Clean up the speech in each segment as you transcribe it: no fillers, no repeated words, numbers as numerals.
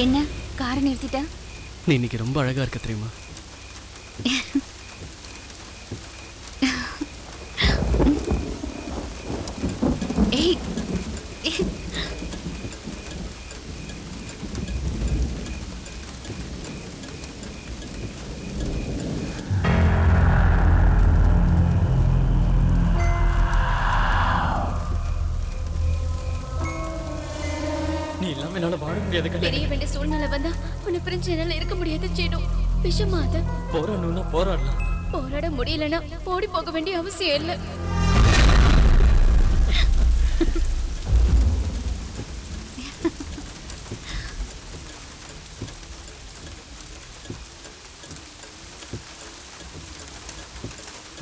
என்ன காரை நிறுத்திட்ட? நீ இன்னைக்கு ரொம்ப அழகா இருக்க தெரியுமா? ஏய் நீ இல்லாம என்னால வாழ முடியாது கல்யாணி. தெரிய வேண்டிய சூழ்நிலை வந்தா உன்னை பிரிஞ்சு என்னால இருக்க முடியாது சேடு. விஷமா அத போராடணும்னா போராடலாம். போராட முடியலன்னா ஓடி போக வேண்டிய அவசியம் இல்லை.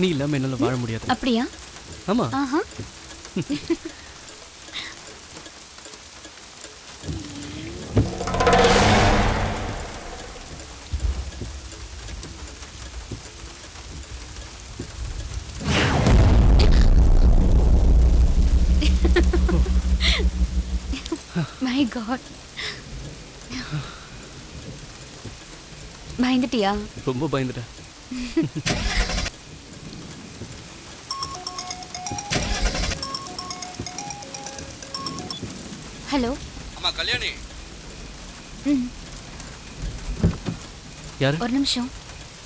நீ இல்லாம என்னால வாழ முடியாது. அப்படியா? ஆமா. ஆஹா. My God. பயந்துட்டியா? ரொம்ப பயந்துட்டேன். ஹலோ. அம்மா கல்யாணி. யாரு? ஒரு நிமிஷம்.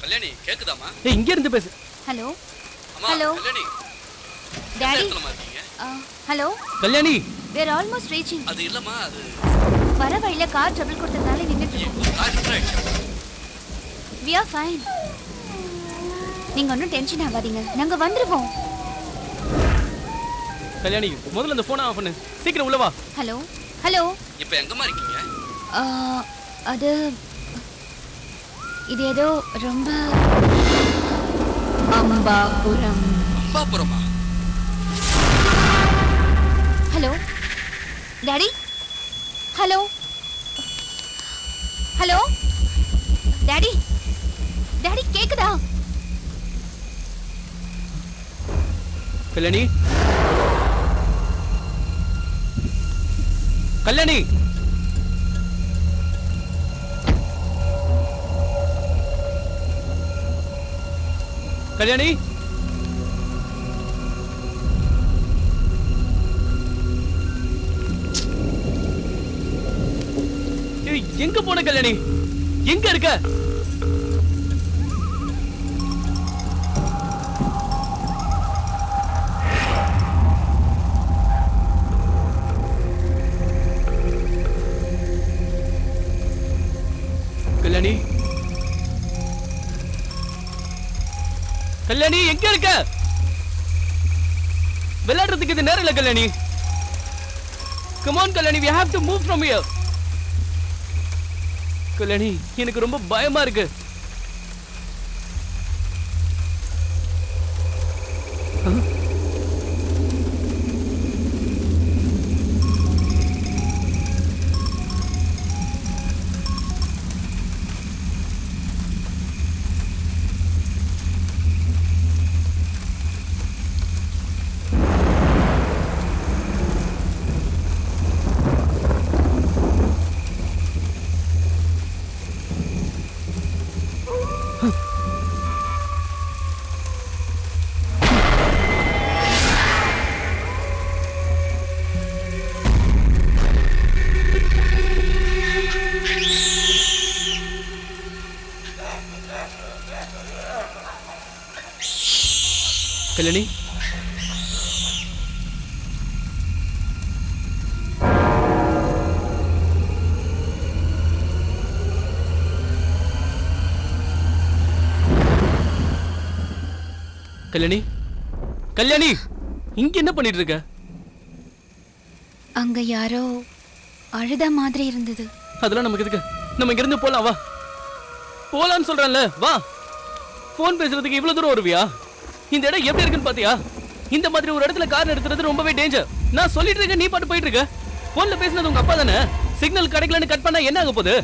கல்யாணி கேக்குதாமா? ஏய் இங்க இருந்து பேசு. ஹலோ. அம்மா hello. Kalyani. Daddy. Hello. Kalyani. We are almost reaching. அது இல்லம்மா அது வர வழியில கார் ட்ரபிள் கொடுத்ததால நின்னுட்டு இருக்கோம். கார் ரிப்பேர் ஆயிடுச்சு. We are fine. நீங்க ஒன்றும் டென்ஷன் ஆகாதீங்க, நாங்க வந்துருவோம். கல்யாணி முதல்ல அந்த போனை ஆஃப் பண்ணு. சீக்கிரம் உள்ள வா. ஹலோ. ஹலோ. இப்போ எங்கம்மா இருக்கீங்க? அது இது ஏதோ ரொம்ப அம்பாபுரம். அம்பாபுரமா? Hello daddy. Hello. Hello daddy. Daddy கேக்குதா? கல்யாணி. கல்யாணி. கல்யாணி. எங்க போன கல்யாணி? எங்க இருக்க? கல்யாணி. கல்யாணி எங்க இருக்க? விளையாடுறதுக்கு இது நேரம் இல்ல Kalyani. Come on Kalyani, we have to move from here. Kalyani எனக்கு ரொம்ப பயமா இருக்கு. கல்யாணி. கல்யாணி. கல்யாணி இங்க என்ன பண்ணிட்டு இருக்க? அங்க யாரோ அழுத மாதிரி இருந்தது. அதெல்லாம் நமக்கு எதுக்கு? நம்ம இங்க இருந்து போலாம், வா. போலான்னு சொல்றேன்ல, வா. போன் பேசுறதுக்கு இவ்வளவு தூரம் வருவியா? இந்த இடம் எப்படி இருக்குன்னு பாத்தியா? இந்த மாதிரி ஒரு இடத்துல கார் நிறுத்துறது ரொம்பவே டேஞ்சர். நான் சொல்லிட்டு இருக்கேன், நீ பாட்டு போயிட்டு இருக்க. போன்ல பேசினது உங்க அப்பா தானே? சிக்னல் கிடைக்கலன்னு கட் பண்ணா என்ன ஆக போகுது?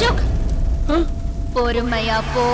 அசோக், பொறுமையா போ.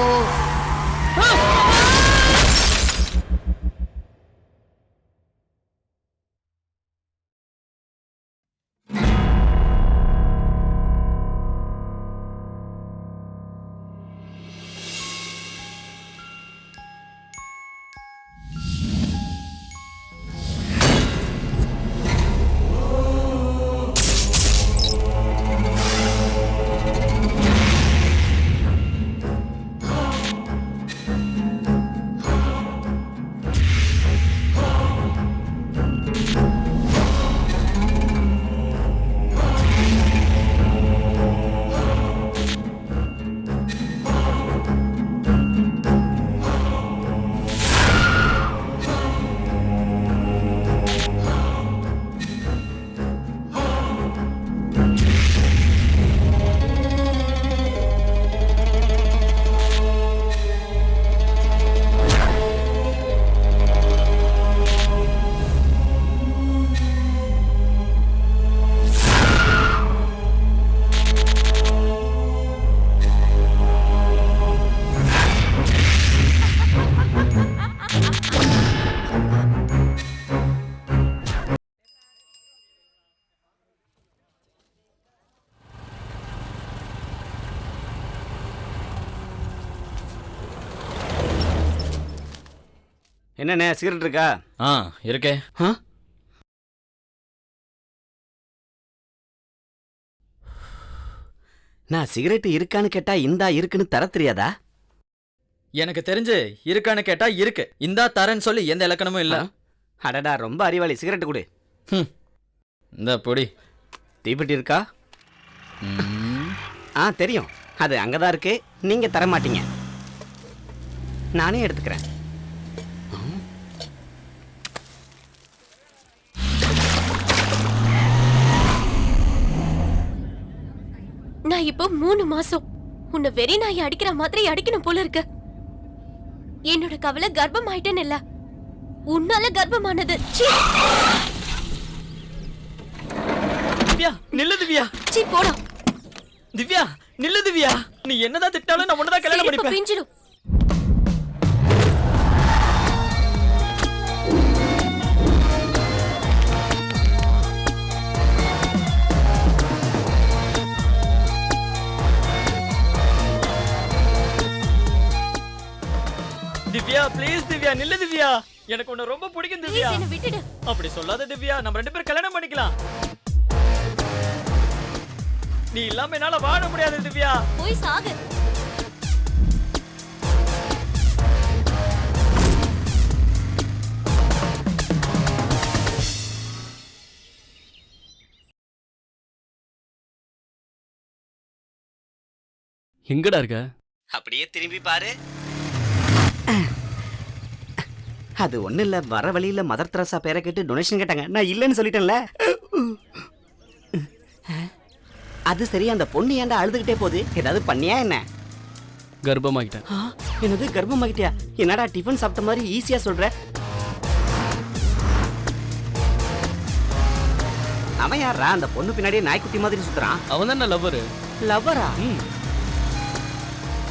என்னண்ணே சிகரெட் இருக்கா? இருக்கே. நான் சிகரெட் இருக்கான்னு கேட்டா இந்தா இருக்குன்னு தர தெரியாதா? எனக்கு தெரிஞ்சு இருக்கான்னு கேட்டா இருக்கு, இந்தா தரேன்னு சொல்லி எந்த இலக்கணமும் இல்ல. அடடா ரொம்ப அறிவாளி. சிகரெட் கொடு. இந்த பொடி. தீப்பெட்டி இருக்கா? தெரியும், அது அங்கதான் இருக்கு. நீங்க தர மாட்டீங்க, நானே எடுத்துக்கிறேன். நான் இப்போ 3 மாசம் உன்னை வெறி நாய் அடிக்கிற மாதிரி அடிக்கணும் போல இருக்கு. என்னோட கவலை கர்ப்பம் ஆயிட்டேன்னு இல்ல, உன்னால கர்ப்பமானது. திவ்யா நில்லு திவ்யா. சீ போடா. திவ்யா நில்லு திவ்யா. நீ என்னதான் திட்டாலும் நான் உன்னதான் கல்யாணம் பண்ணிப்பேன். பிஞ்சிடும். திவ்யா ப்ளீஸ் திவ்யா நில்லு திவ்யா. எனக்கு உன்னை ரொம்ப பிடிக்கும் திவ்யா. என்ன விட்டுடு. அப்படி சொல்லாத திவ்யா, நம்ம 2 பேரும் கல்யாணம் பண்ணிக்கலாம். நீ இல்லாம என்னால வாழ முடியாது திவ்யா. போய் சாகு. எங்கடா இருக்க? அப்படியே திரும்பி பாரு. அது ஒண்ணு இல்ல, வர வழியில மதர் தெரசா பேரை கேட்டு டொனேஷன் கேட்டாங்க. நான் இல்லைன்னு சொல்லிட்டேன்ல. அது சரி, அந்த பொண்ணு ஏன்டா அழுதுகிட்டே போகுது? ஏதாவது பண்ணியா என்ன? கர்ப்பமாகிட்டேன். என்னது கர்ப்பமாகிட்டியா? என்னடா டிஃபன் சாப்பிட்ட மாதிரி ஈஸியா சொல்ற? அவன் யாரா அந்த பொண்ணு பின்னாடியே நாய்க்குட்டி மாதிரி சுத்துறான்? அவன் தான் லவ்வரு. லவ்வரா?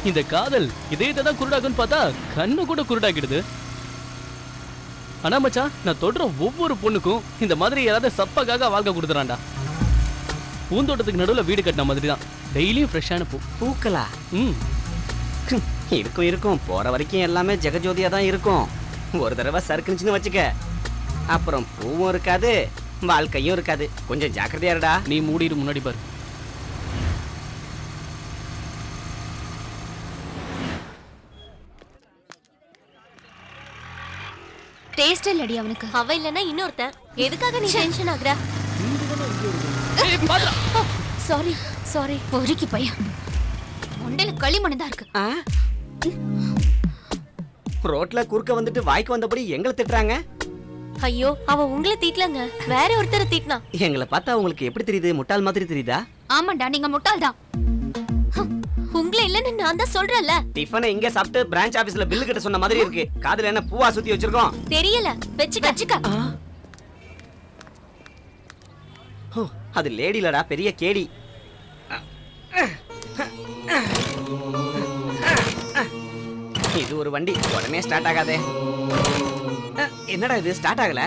இந்த காதல் இதயத்தை தான் குருடாக்குன்னு பார்த்தா கண்ணு கூட குருடாக்கிடுது. ஆனா மச்சான், நான் தொடர ஒவ்வொரு பொண்ணுக்கும் இந்த மாதிரி யாராவது சப்பக்காக வாழ்க்கை கொடுத்துறான்டா. பூந்தோட்டத்துக்கு நடுவுல வீடு கட்டின மாதிரி தான், டெய்லியும் ஃப்ரெஷ்ஷான பூ. பூக்களா? இருக்கும் இருக்கும், போற வரைக்கும் எல்லாமே ஜெகஜோதியா தான் இருக்கும். ஒரு தடவை சறுக்குச்சுன்னு வச்சுக்க, அப்புறம் பூவும் இருக்காது, வாழ்க்கையும் இருக்காது. கொஞ்சம் ஜாக்கிரதையா இருடா. நீ மூடிடு, முன்னாடி பாரு. டேஸ்ட் இல்லடி அவனுக்கு. அவ இல்லனா இன்னொருத்தன். எதுக்காக நீ டென்ஷன் ஆகுற? Sorry sorry. பொறுக்கி பையன், முண்டையில களிமண் தான் இருக்கு. ரோட்ல குறுக்க வந்துட்டு வாய்க்கு வந்தபடி எங்களை திட்டுறாங்க. ஐயோ, அவ உங்களை தீட்டலங்க, வேற ஒருத்தரை தீட்டினா. எங்களை பார்த்தா உங்களுக்கு எப்படி தெரியுது? முட்டாள் மாதிரி தெரியுதா? ஆமாண்டா, நீங்க முட்டாள் தான். உங்களை இல்லன்னு நான் தான் சொல்றேன்ல. டிஃபனை இங்க சாப்பிட்டு பிரான்ச் ஆபீஸ்ல பில்லு கிட்ட சொன்ன மாதிரி இருக்கு. காதுல என்ன பூவா சுத்தி வச்சிருக்கோம்? தெரியல, வெச்சுக்க. அது லேடிலடா, பெரிய கேடி. இது ஒரு வண்டி உடனே ஸ்டார்ட் ஆகாதே. என்னடா இது ஸ்டார்ட் ஆகல?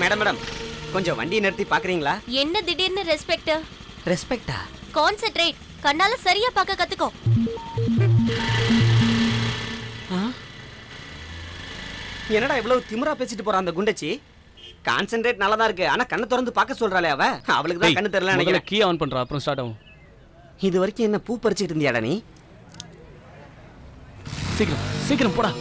மேடம் மேடம் கொஞ்சம் வண்டியை நிறுத்தி பாக்குறீங்களா? என்ன திடீர்னு ரெஸ்பெக்ட்? ரெஸ்பெக்டா? கான்சென்ட்ரேட். கண்ணால சரியா பார்க்க கத்துக்கோ. என்னடா இவ்வளவு திமிரா பேசிட்டு போறான் அந்த குண்டச்சி? கான்சென்ட்ரேட் நல்லா தான் இருக்கு, ஆனா கண்ணை திறந்து பார்க்க சொல்றாளே அவ. அவளுக்கு தான் கண்ணு தெரியல முதல்ல நினைக்கிறேன். கீ ஆன் பண்றா, அப்புறம் ஸ்டார்ட் ஆகும். இது வரைக்கும் என்ன பூ பறிச்சிட்டு இருந்தியாடா நீ? சீக்கிரம் சீக்கிரம் போடா.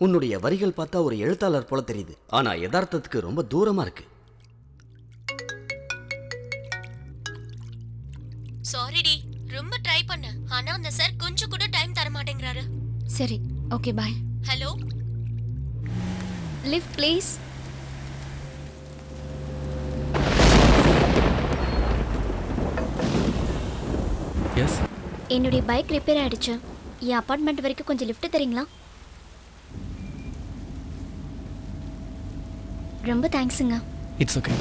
உன்னுடைய வரிகள் பார்த்தா ஒரு எழுத்தாளர் போல தெரியுது, ஆனா யதார்த்தத்துக்கு ரொம்ப தூரமா இருக்கு. சாரிடி, ரொம்ப ட்ரை பண்ண. ஆனா அந்த சார் கொஞ்சம் கூட டைம் தர மாட்டேங்கறாரு. சரி, okay bye. Hello, lift please. Yes. என்னுடைய பைக் ரிப்பேர் ஆயிடுச்சு. என் அபார்ட்மெண்ட் வரைக்கும் கொஞ்சம் லிஃப்ட் தரீங்களா? ரொம்ப தேங்க்ஸுங்க. It's okay.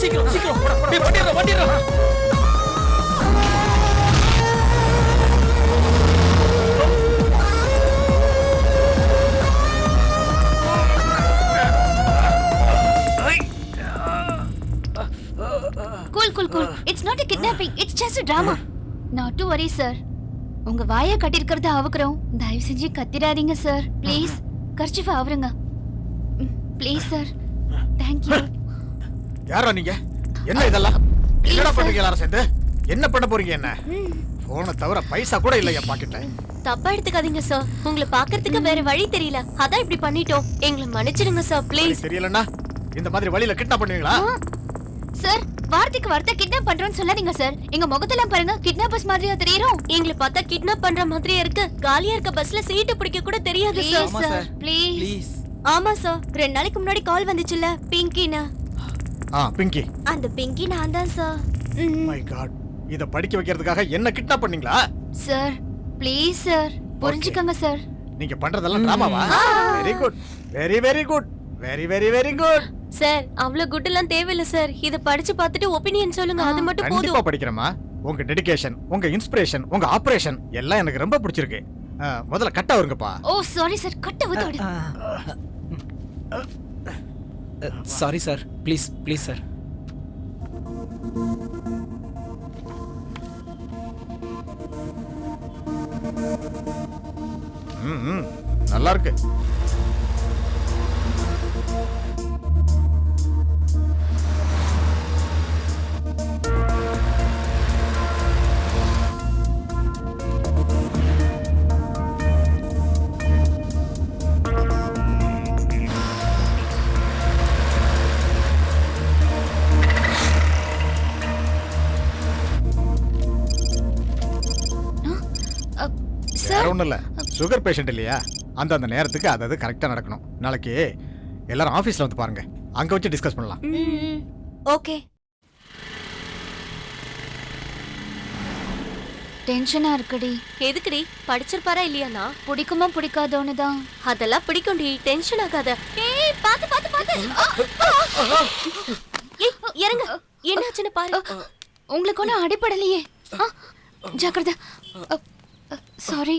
சீக்கிரம் சீக்கிரம் வண்டிடுறா. Cool. It's not a kidnapping. It's just a drama. Not to worry, sir. உங்க வாயை கட்டிருக்கிறத அவுக்குறோம். தயவு செஞ்சு கத்திராதீங்க சார். ப்ளீஸ் கர்ச்சிஃப் ஆவருங்க. Please sir. Thank you. யாரா நீங்க? என்ன இதெல்லாம்? என்னடா பண்றீங்க எல்லாரும் சேர்ந்து? என்ன பண்ண போறீங்க என்ன? போன தவிர பைசா கூட இல்ல என் பாக்கெட்ல. தப்பா எடுத்துக்காதீங்க சார். உங்களை பார்க்கிறதுக்கு வேற வழி தெரியல. அதான் இப்படி பண்ணிட்டோம். எங்களை மன்னிச்சிடுங்க சார் ப்ளீஸ். தெரியலன்னா இந்த மாதிரி வழியில கிட்னாப் பண்ணுவீங்களா? சார், வார்த்தைக்கு வார்த்தை கிட்னாப் பண்றோம்னு சொல்லாதீங்க சார். எங்க முகத்தெல்லாம் பாருங்க, கிட்னாப்பர்ஸ் மாதிரியா தெரியுறோம். எங்களை பார்த்தா கிட்னாப் பண்ற மாதிரியே இருக்கு. காலியா இருக்க பஸ்ல சீட்டு பிடிக்க கூட தெரியாது சார். ப்ளீஸ். ஆமா சார், 2 நாளைக்கு முன்னாடி கால் வந்துச்சுல பிங்கினா. பிங்கி. அந்த பிங்கி நான் தான் சார். மை காட், இத படிக்க வைக்கிறதுக்காக என்ன கிட்னாப் பண்ணீங்களா? சார் ப்ளீஸ் சார், புரிஞ்சுக்கங்க சார். நீங்க பண்றதெல்லாம் டிராமாவா? Very good, very very good, very very very good. Sir, அவ்வளவு குட் எல்லாம் தேவையில்ல சார். இத படிச்சு பார்த்துட்டு ஒபினியன் சொல்லுங்க, அது மட்டும் போதும். கண்டிப்பா படிக்கிறேமா. உங்க டெடிகேஷன், உங்க இன்ஸ்பிரேஷன், உங்க ஆபரேஷன் எல்லாம் எனக்கு ரொம்ப பிடிச்சிருக்கு. முதல்ல கட்ட வருங்கப்பா. ஓ சாரி சார், கட்ட வந்து. Sorry sir, please please sir. நல்லா இருக்கு. வேற ஒண்ணும் இல்ல, சுகர் பேஷண்ட் இல்லையா, அந்த நேரத்துக்கு அது கரெக்டா நடக்கணும். நாளைக்கு எல்லாரும் ஆபீஸ்ல வந்து பாருங்க, அங்க வச்சு டிஸ்கஸ் பண்ணலாம். ஓகே. டென்ஷனா இருக்குடி. எதுக்குடி? படிச்சிருப்பாரா இல்லையானா? பிடிக்குமா பிடிக்காதோன்னு தான். அதெல்லாம் பிடிக்கும்டி, டென்ஷன் ஆகாத. ஏய் பாத்து பாத்து பாத்து. ஏய் இறங்க. என்னாச்சுன்னு பாரு. உங்களுக்கு ஒன்றும் அடிப்படலையே. ஜாக்கிரதை. சாரி.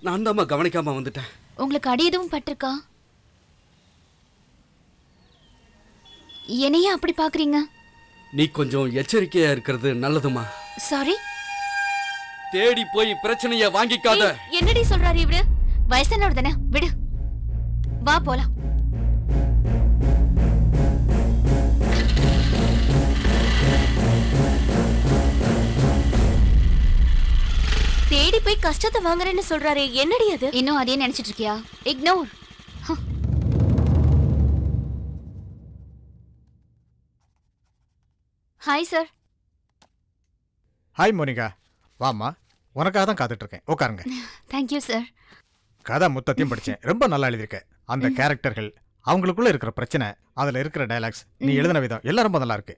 நான் தாம்மா கவனிக்காம வந்துட்டேன். உங்களுக்கு அடி எதுவும் பட்டிருக்கா? என்னையே அப்படி பாக்குறீங்க? நீ கொஞ்சம் எச்சரிக்கையா இருக்கிறது நல்லதுமா. சாரி. தேடி போய் பிரச்சனைய வாங்கிக்காத. என்னடி சொல்றாரு இவரு? வயசானவர் தானே, விடு. வா போலாம். தேடி போய் கஷ்டத்தை வாங்குறேன்னு சொல்றாரு. என்னடி அது? இன்னும் அதே நினைச்சிட்டு இருக்கியா? Ignore. Hi sir. Hi Monika, வாமா, உனக்காக தான் காத்துட்டு இருக்கேன். உட்காருங்க. Thank you sir. கதை மொத்தத்தையும் படிச்சேன், ரொம்ப நல்லா எழுதியிருக்க. அந்த கேரக்டர்கள், அவங்களுக்குள்ள இருக்கிற பிரச்சனை, அதுல இருக்கிற டயலாக்ஸ், நீ எழுதின விதம் எல்லாம் ரொம்ப நல்லா இருக்கு.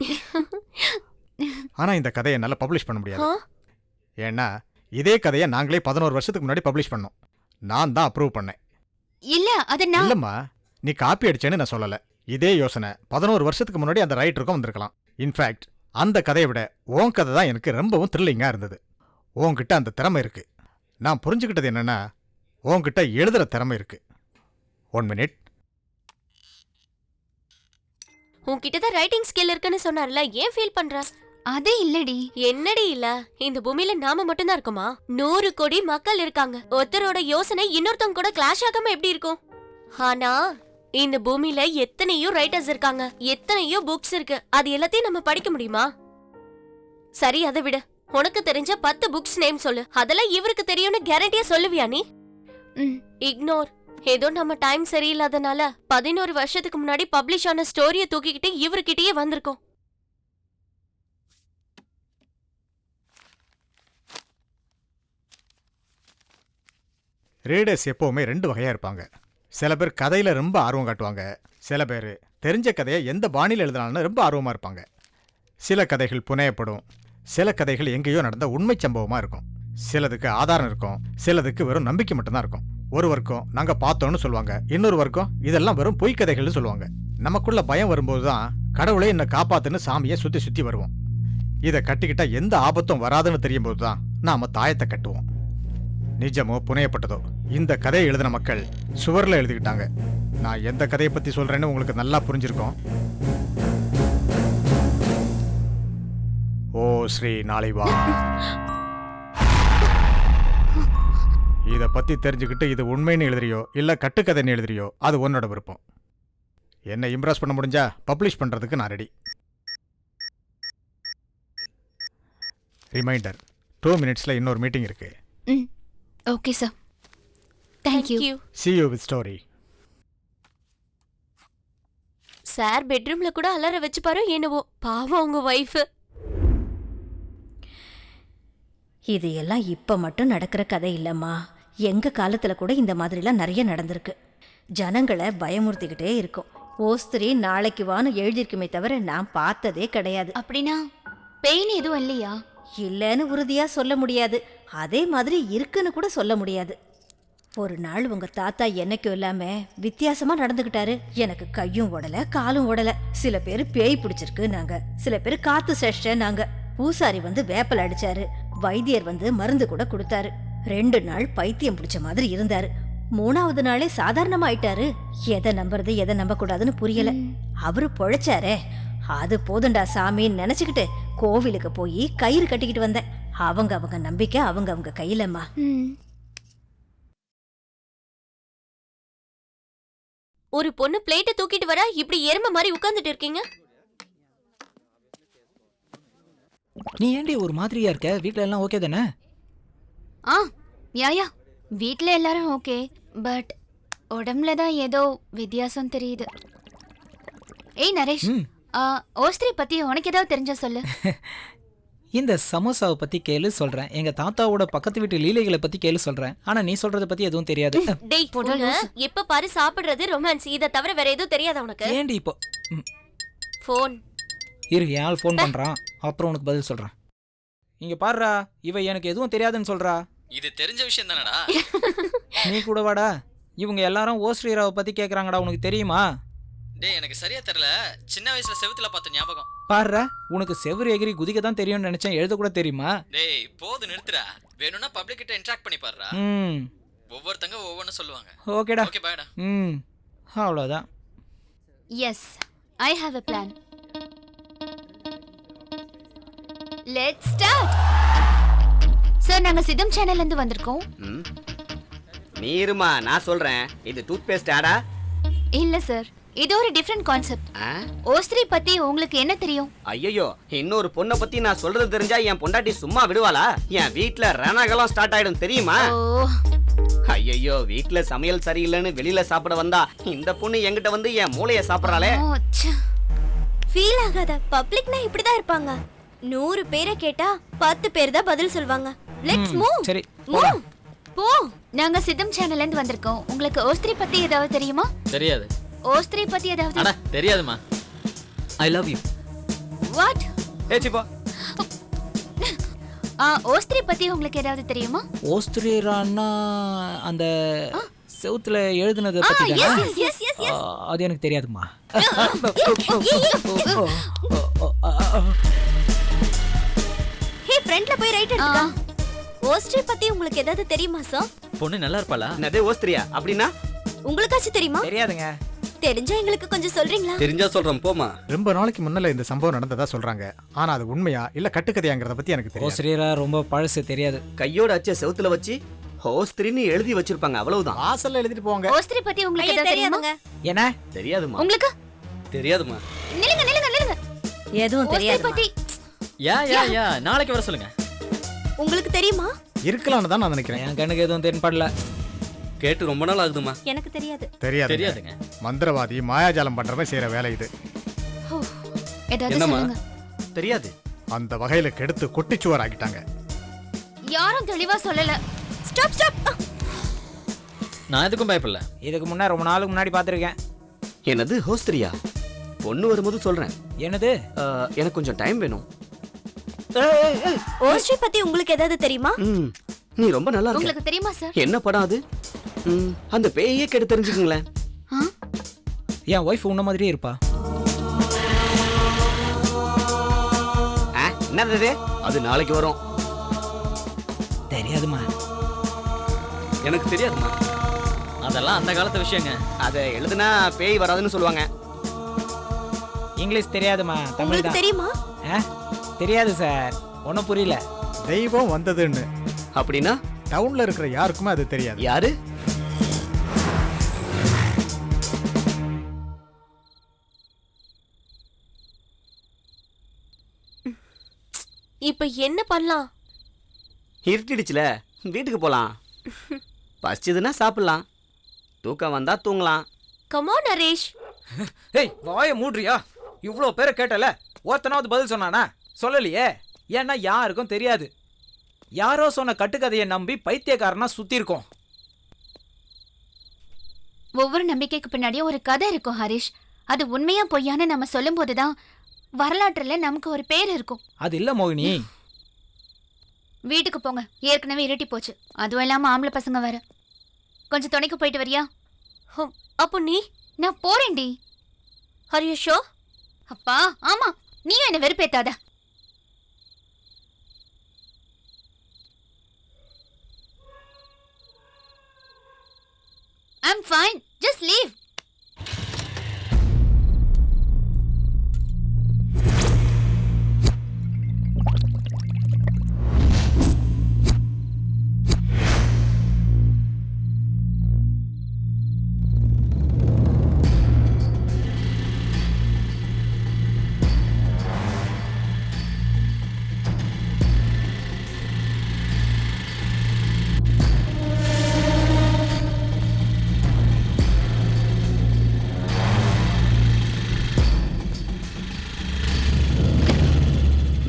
ஆனா இந்த கதையை நல்லா பப்ளிஷ் பண்ண முடியாது. ஏன்னா இதே கதையை நாங்களே 11 வருஷத்துக்கு முன்னாடி பப்ளிஷ் பண்ணோம். நான் தான் அப்ரூவ் பண்ணேன். இல்ல அது நான். இல்லம்மா, நீ காப்பி அடிச்சேன்னு நான் சொல்லல. இதே யோசனை 11 வருஷத்துக்கு முன்னாடி அந்த ரைட்டருக்கும் வந்திருக்கலாம். இன்ஃபேக்ட் அந்த கதையை விட உன் கதை தான் எனக்கு ரொம்பவும் த்ரில்லிங்கா இருந்தது. உன்கிட்ட அந்த திறமை இருக்கு. நான் புரிஞ்சுக்கிட்டது என்னன்னா, உன்கிட்ட எழுதுற திறமை இருக்கு. 1 மினிட். உன்கிட்ட தான் ரைட்டிங் ஸ்கில் இருக்குன்னு சொன்னார்ல, ஏன் ஃபீல் பண்ற? அதே இல்லடி. என்னடி இல்ல? இந்த பூமியில நாம மட்டும் தான் இருக்கோமா? 100 கோடி மக்கள் இருக்காங்க. ஒருத்தரோட யோசனை இன்னொருத்தவங்க கூட கிளாஷ் ஆகாம எப்படி இருக்கும்? ஆனா இந்த பூமியில எத்தனையோ ரைட்டர்ஸ் இருக்காங்க, எத்தனையோ புக்ஸ் இருக்கு. அது எல்லாத்தையும் நம்ம படிக்க முடியுமா? சரி, அதை விட உனக்கு தெரிஞ்ச 10 புக்ஸ் நேம் சொல்லு. அதெல்லாம் இவருக்கு தெரியும்னு கேரண்டியா சொல்லுவியா நீ? இக்னோர். ஏதோ நம்ம டைம் சரியில்லாதனால 11 வருஷத்துக்கு முன்னாடி பப்ளிஷ் ஆன ஸ்டோரியை தூக்கிக்கிட்டு இவர்கிட்டயே வந்திருக்கோம். ரீடர்ஸ் எப்பவுமே 2 வகையா இருப்பாங்க. சில பேர் கதையில ரொம்ப ஆர்வம் காட்டுவாங்க. சில பேர் தெரிஞ்ச கதையை எந்த பாணியில் எழுதினாலும் ரொம்ப ஆர்வமா இருப்பாங்க. சில கதைகள் புனையப்படும். சில கதைகள் எங்கேயோ நடந்த உண்மை சம்பவமா இருக்கும். சிலதுக்கு ஆதாரம் இருக்கும், சிலதுக்கு வெறும் நம்பிக்கை மட்டும்தான் இருக்கும். ஒரு வர்க்கம் நாங்க பார்த்தோம்னு சொல்லுவாங்க, இன்னொரு வர்க்கம் இதெல்லாம் வெறும் பொய் கதைகள்னு சொல்லுவாங்க. நமக்குள்ள பயம் வரும்போது தான் கடவுளே என்னை காப்பாத்துன்னு சாமியை சுத்தி சுத்தி வருவோம். இதை கட்டிக்கிட்டா எந்த ஆபத்தும் வராதுன்னு தெரியும் போது தான் நாம தாயத்தை கட்டுவோம். நிஜமோ புனையப்பட்டதோ, இந்த கதையை எழுதின மக்கள் சுவர்ல எழுதிக்கிட்டாங்க. நான் எந்த கதையை பத்தி சொல்றேன்னு உங்களுக்கு நல்லா புரிஞ்சிருக்கும். ஓ ஸ்ரீ நாளைவா, இத பத்தி தெரிஞ்சுக்கிட்டு இது உண்மைன்னு எழுதுறியோ இல்ல கட்டுக்கதைன்னு எழுதுறியோ அது உன்னோட விருப்பம். என்ன இம்ப்ரெஸ் பண்ண முடிஞ்சா பப்ளிஷ் பண்றதுக்கு நான் ரெடி. ரிமைண்டர், 2 மினிட்ஸ்ல இன்னொரு மீட்டிங் இருக்கு. Okay sir. Thank you. See you with story. Sir பெட்ரூம்ல கூட அலற வச்சு பாரு. என்னவோ பாவம் அவங்க வைஃப். இது எல்லாம் இப்ப மட்டும் நடக்கிற கதை இல்லம்மா. எங்க காலத்துல கூட இந்த மாதிரிலாம் நிறைய நடந்திருக்கு. ஜனங்களை பயமுறுத்திக்கிட்டே இருக்கும். ஓஸ்திரி நாளைக்கு வான்னு எழுதியிருக்குமே தவிர நான் பார்த்ததே கிடையாது. அப்படின்னா பெயின் எதுவும் இல்லையா? இல்லைன்னு உறுதியா சொல்ல முடியாது. அதே மாதிரி இருக்குன்னு கூட சொல்ல முடியாது. ஒரு நாள் உங்க தாத்தா என்னைக்கும் இல்லாம வித்தியாசமா நடந்துகிட்டாரு. எனக்கு கையும் உடல காலும் உடல. சில பேர் பேய் பிடிச்சிருக்கு நாங்க, சில பேர் காத்து செஷ்ட நாங்க. பூசாரி வந்து வேப்பல் அடிச்சாரு, வைத்தியர் வந்து மருந்து கூட கொடுத்தாரு. 2 நாள் பைத்தியம் பிடிச்ச மாதிரி இருந்தாரு. 3ஆவது நாளே சாதாரணமா ஆயிட்டாரு. எதை நம்புறது எதை நம்ப கூடாதுன்னு புரியல. அவரு பொழைச்சாரே, அது போதுண்டா சாமின்னு நினைச்சுக்கிட்டு கோவிலுக்கு போய் கயிறு கட்டிக்கிட்டு வந்தேன். அவங்க நம்பிக்கை அவங்க கையிலம்மா. ஒரு பொண்ணு பிளேட்டை தூக்கிட்டு வர இப்படி எருமை மாதிரி உட்கார்ந்துட்டு இருக்கீங்க. நீ ஏன்டி ஒரு மாதிரியா இருக்க? வீட்ல எல்லாம் ஓகே தானே? யா வீட்ல எல்லாரும் ஓகே, பட் உடம்புல தான் ஏதோ வித்தியாசம் தெரியுது. ஏய் நரேஷ், ஓஸ்திரி பத்தி உனக்கு ஏதாவது தெரிஞ்சா சொல்லு. இந்த சமோசாவை பத்தி கேளு சொல்றேன், எங்க தாத்தாவோட பக்கத்து வீட்டு லீலைகளை பத்தி கேளு சொல்றேன். ஆனா நீ சொல்றத பத்தி எதுவும் தெரியாது. டேய் உன்னை எப்ப பாரு சாப்பிடுறது ரொமான்ஸ், இத தவிர வேற எதுவும் தெரியாதா உனக்கு? ஏண்டி இப்போ போன் இரு, என் ஆள் ஃபோன் பண்றான், அப்புறம் உனக்கு பதில் சொல்றேன். இங்க பாருடா, இவ எனக்கு எதுவும் தெரியாதுன்னு சொல்றா. இது தெரிஞ்ச விஷயம் தானடா. நீ கூட வாடா. இவங்க எல்லாரும் ஓ ஸ்ரீராவை பத்தி கேக்குறாங்கடா, உனக்கு தெரியுமா? டேய் எனக்கு சரியா தெரியல, சின்ன வயசுல செவுத்துல பார்த்த ஞாபகம். பாருடா, உனக்கு செவ்வறு எகிரி குதிக்க தான் தெரியும்னு நினைச்சேன், எழுத கூட தெரியுமா? டேய் போது நிறுத்துடா, வேணும்னா பப்ளிக் கிட்ட இன்டராக்ட் பண்ணி பாருடா. ஒவ்வொருத்தங்க ஒவ்வொன்னு சொல்லுவாங்க. ஓகேடா. ஓகே பாய்டா. அவ்வளோதான். Yes, I have a plan. Let's start. Sir, நாங்க சிதம் சேனல்ல இருந்து வந்திருக்கோம். நீ இருமா, நான் சொல்றேன். இது டூத் பேஸ்ட் ஆடா? இல்ல சார், இது ஒரு டிஃபரண்ட் கான்செப்ட். ஓஸ்திரி பத்தி உங்களுக்கு என்ன தெரியும்? ஐயோ, இன்னொரு பொண்ணை பத்தி நான் சொல்றது தெரிஞ்சா என் பொண்டாட்டி சும்மா விடுவாளா? என் வீட்ல ரணகலம் ஸ்டார்ட் ஆயிடும் தெரியுமா? ஓ, ஐயோ, வீட்ல சமையல் சரியில்லைன்னு வெளியில சாப்பிட வந்தா இந்த பொண்ணு என்கிட்ட வந்து என் மூளைய சாப்பிடறாளே. ஃபீல் ஆகாத, பப்ளிக்னா இப்படிதான் இருப்பாங்க. 100 பேரை கேட்டா 10 பேர் தான் பதில் சொல்வாங்க. Let's move. சரி, மூவ். போ. நாங்க சிதம் சேனல்ல இருந்து வந்திருக்கோம். உங்களுக்கு ஓஸ்திரி பத்தி ஏதாவது தெரியுமா? தெரியாது. ஓஸ்திரி பத்தி ஏதாவது? அட தெரியாதுமா. I love you. வாட்? சிப்பா. ஓஸ்திரி பத்தி உங்களுக்கு ஏதாவது தெரியுமா? ஓஸ்திரீரான்னா அந்த செவுத்துல எழுதுனத Ah, பத்தி yes, தானா? yes, yes, yes. அது எனக்கு தெரியாதுமா. ஹே, ஃப்ரண்ட்ல போய் ரைட் எடுத்துக்க. ஓஸ்ட்ரி பத்தி உங்களுக்கு ஏதாவது தெரியுமா சார்? பொண்ணு நல்லா இருப்பாளா? என்னது ஓஸ்திரியா அப்படின்னா? உங்களுக்காச்சும் தெரியுமா? தெரியாதுங்க. தெரிஞ்சா எங்களுக்கு கொஞ்சம் சொல்றீங்களா? தெரிஞ்சா சொல்றேன் போமா. ரொம்ப நாளைக்கு முன்னால இந்த சம்பவம் நடந்ததா சொல்றாங்க. ஆனா அது உண்மையா இல்ல கட்டுக்கதையாங்கிறத பத்தி எனக்கு தெரியாது. ஓஸ்திரீரா ரொம்ப பழசு, தெரியாது. கையோட அச்ச செவுத்துல வச்சு ஹோஸ்திரின்னு எழுதி வச்சிருப்பாங்க, அவ்வளவுதான். வாசல்ல எழுதிட்டு போவாங்க. ஓஸ்திரி பத்தி உங்களுக்கு ஏதாவது தெரியுமா? என்ன? தெரியாதுமா. உங்களுக்கு? தெரியாதுமா. நில்லுங்க நில்லுங்க நில்லுங்க. எதுவும் ஓஸ்திரி தெரியாது. பத்தி யா நாளைக்கு வர சொல்லுங்க. உங்களுக்கு தெரியுமா? இருக்கலாம்னு தான் நான் நினைக்கிறேன். என் கண்ணுக்கு எதுவும் தென்படல. கேட்டு ரொம்ப நாள் ஆகுதுமா. எனக்கு தெரியாது. தெரியாதுங்க. மந்திரவாதி மாயாஜாலம் பண்றவன் செய்யற வேலை இது. ஏதாவது என்னம்மா? சொல்லுங்க. தெரியாது. அந்த வகையில கெடுத்து கொட்டிச்சுவர் ஆகிட்டாங்க. யாரும் தெளிவா சொல்லல. Stop stop. நான் எதுக்கும் பயப்படல. இதுக்கு முன்ன ரொம்ப நாளுக்கு முன்னாடி பார்த்துருக்கேன். என்னது ஹோஸ்திரியா? பொண்ணு வரும்போது சொல்றேன். என்னது? எனக்கு கொஞ்சம் டைம் வேணும். ஓஸ்ட்ரி பத்தி உங்களுக்கு ஏதாவது தெரியுமா? நீ ரொம்ப நல்லா இருக்க. உங்களுக்கு தெரியுமா சார்? என்ன படம் அது? அந்த பேயே கேட்டு தெரிஞ்சுக்குங்களேன். என் ஒய்ஃப் உன்ன மாதிரியே இருப்பா. என்னது அது? நாளைக்கு வரும். தெரியாதுமா. எனக்கு தெரியாதுமா. அதெல்லாம் அந்த காலத்து விஷயங்க. அதை எழுதுனா பேய் வராதுன்னு சொல்லுவாங்க. இங்கிலீஷ் தெரியாதுமா, தமிழ் உங்களுக்கு தான். தெரியுமா? தெரியாது சார், ஒன்றும் புரியல. தெய்வம் வந்ததுன்னு அப்படின்னா டவுன்ல இருக்கிற யாருக்குமே அது தெரியாது. யாரு? இப்ப என்ன பண்ணலாம்? இருட்டிடுச்சுல, வீட்டுக்கு போலாம். பசிச்சதுன்னா சாப்பிடலாம், தூக்கம் வந்தா தூங்கலாம். Come on Naresh. ஏய், வாயை மூடுறியா? இவ்வளோ பேரை கேட்டல, ஒருத்தனாவது பதில் சொன்னானா? சொல்லலையே. ஏன்னா யாருக்கும் தெரியாது. யாரோ சொன்ன கட்டுக்கதையை நம்பி பைத்தியக்காரனா சுத்தி இருக்கோம். ஒவ்வொரு நம்பிக்கைக்கு பின்னாடியும் ஒரு கதை இருக்கும் ஹரிஷ். அது உண்மையா பொய்யான்னு நம்ம சொல்லும் போதுதான் வரலாற்றுல நமக்கு ஒரு பேர் இருக்கும். அது இல்ல மோகினி. வீட்டுக்கு போங்க, ஏற்கனவே இருட்டி போச்சு. அதுவும் இல்லாம ஆம்பளை பசங்க வேற. கொஞ்சம் துணைக்கு போயிட்டு வரியா? அப்போ நீ? நான் போறேன்டி. Are you sure? அப்பா ஆமா, நீயும் என்ன வெறுப்பேத்தாத. I'm fine. Just leave.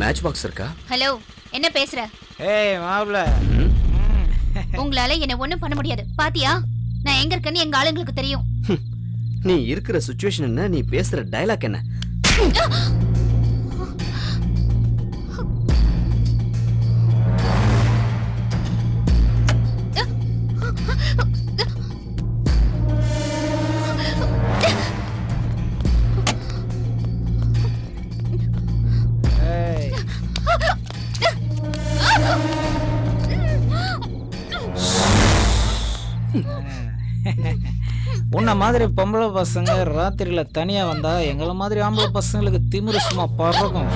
Match box இருக்கா? ஹலோ, என்ன பேசுற? ஏய் மாப்ள, உங்களால என்ன ஒண்ணும் பண்ண முடியாது. பாத்தியா, நான் எங்க இருக்கேன்னு எங்க ஆளுங்களுக்கு தெரியும். நீ இருக்கிற சுச்சுவேஷன் என்ன, நீ பேசுற டயலாக் என்ன? ஏய் உன்ன மாதிரி பொம்பளை பசங்க ராத்திரியில தனியா வந்தா எங்களை மாதிரி ஆம்பளை பசங்களுக்கு திமிரு சும்மா பறக்கும்.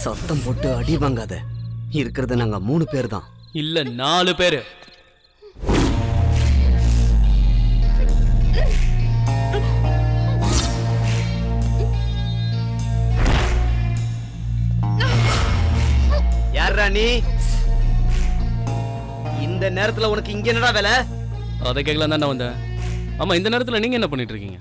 சத்தம் போட்டு அடி வாங்காத. இருக்கிறது நாங்க 3 பேர் தான். இல்ல 4 பேரு. யாரா நீ? இந்த நேரத்துல உனக்கு இங்க என்னடா வேலை? அதை கேட்கலாம் தான் வந்தேன். ஆமா, இந்த நேரத்துல நீங்க என்ன பண்ணிட்டு இருக்கீங்க?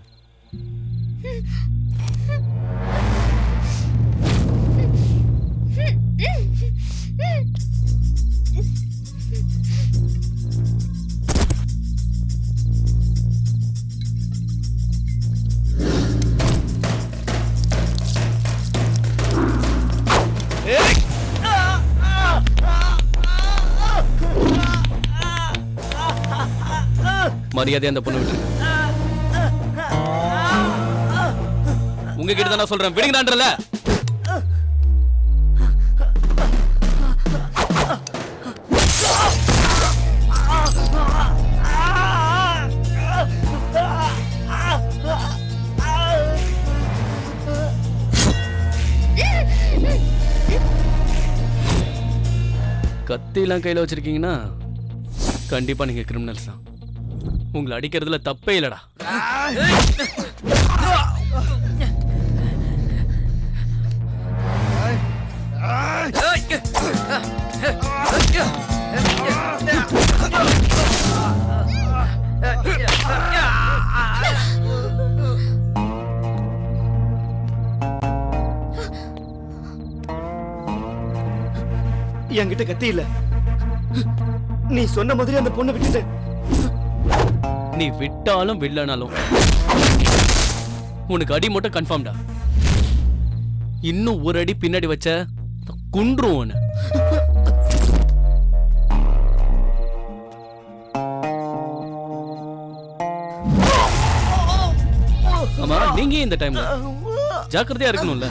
மரியாதை அந்த பொண்ணு விட்டு. உங்ககிட்ட தான் நான் சொல்றேன், விடுங்கடான்றல. கத்திலாம் கையில வச்சிருக்கீங்கன்னா கண்டிப்பா நீங்க கிரிமினல்ஸ் தான். உங்களை அடிக்கிறதுல தப்பே இல்லடா. என்கிட்ட கத்தி இல்ல. நீ சொன்ன மாதிரி அந்த பொண்ணை விட்டுட்டு. நீ விட்டாலும் வில்லனாலும் உனக்கு அடி மட்டும் கன்ஃபார்ம்டா. இன்னும் ஒரு அடி பின்னாடி வச்ச குன்றும். ஆமா, நீங்க இந்த டைம்ல ஜாக்கிரதையா இருக்கணும்ல.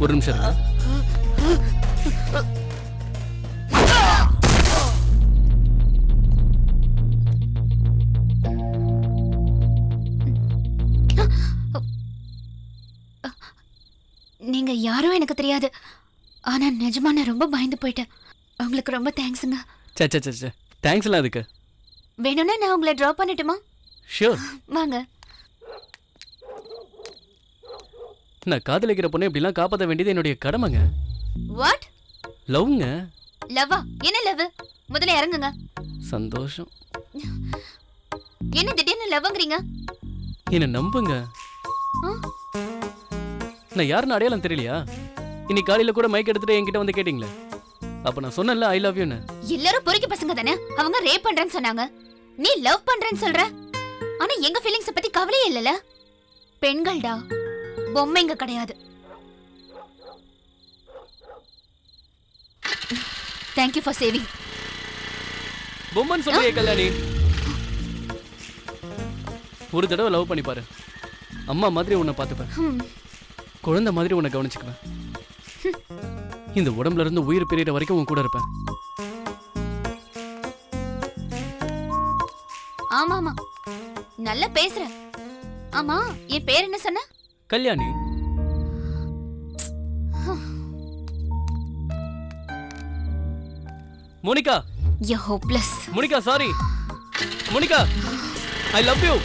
ஒரு நிமிஷம் இருங்க. நீங்க யாரும் எனக்கு தெரியாது. ஆனா நிஜமா நான் ரொம்ப பயந்து போயிட்டேன். உங்களுக்கு ரொம்ப தேங்க்ஸுங்க. சே தேங்க்ஸ் எல்லாம் அதுக்கு. வேணும்னா நான் உங்களை டிராப் பண்ணட்டுமா? ஷூர். வாங்க. நான் காதலிக்கிற பொண்ணை இப்படிலாம் காப்பாற்ற வேண்டியது என்னுடைய கடமைங்க. வாட்? லவ்ங்க. லவ்வா? என்ன லவ்? முதல்ல இறங்குங்க. சந்தோஷம். என்ன திடீர்னு லவ்ங்கறீங்க? என்ன நம்புங்க. நான் யாருன்னு அடையாளம் தெரியலையா? இன்னைக்கு காலையில கூட மைக் எடுத்துட்டு என்கிட்ட வந்து கேட்டீங்களே, அப்ப நான் சொன்னேன்ல ஐ லவ் யூன்னு. எல்லாரும் பொறுக்கி பசங்க தானே. அவங்க ரேப் பண்றேன்னு சொன்னாங்க. நீ லவ் பண்றேன்னு சொல்ற. ஆனா எங்க ஃபீலிங்ஸ் பத்தி கவலையே இல்லல. பெண்கள்டா, பொம்மைங்க கிடையாது. Thank you for saving. Bomman சொல்றியே கல்யாணி. ஒரு தடவை லவ் பண்ணி பாரு. அம்மா மாதிரி உன்னை பார்த்துப்பேன். குழந்தை மாதிரி உன்னை கவனிச்சுக்குவேன். இந்த உடம்புல இருந்து உயிர் பிரியிற வரைக்கும் உன் கூட இருப்பேன். ஆமா ஆமா, நல்லா பேசுற. ஆமா, என் பேர் என்ன சொன்ன? Kalyani. Monica. You're hopeless. Monica, sorry. Monica, I love you.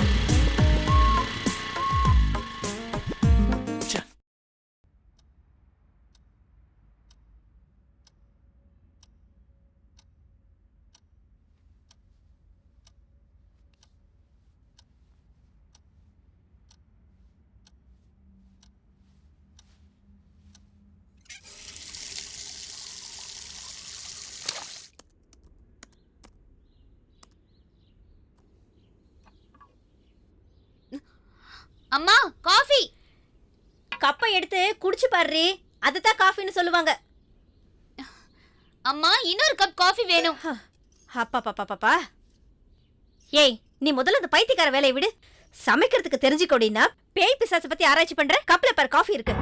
அம்மா காஃபி. கப்பை எடுத்து குடிச்சு பாரு, அதுதான் காஃபின்னு சொல்லுவாங்க. அம்மா இன்னொரு கப் காஃபி வேணும். அப்பா பாப்பா பாப்பா. ஏய், நீ முதல்ல அந்த பைத்தியக்கார வேலையை விடு. சமைக்கிறதுக்கு தெரிஞ்சுக்கோடினா பேய் பிசாசை பத்தி ஆராய்ச்சி பண்ற. கப்ல பாரு காஃபி இருக்கு.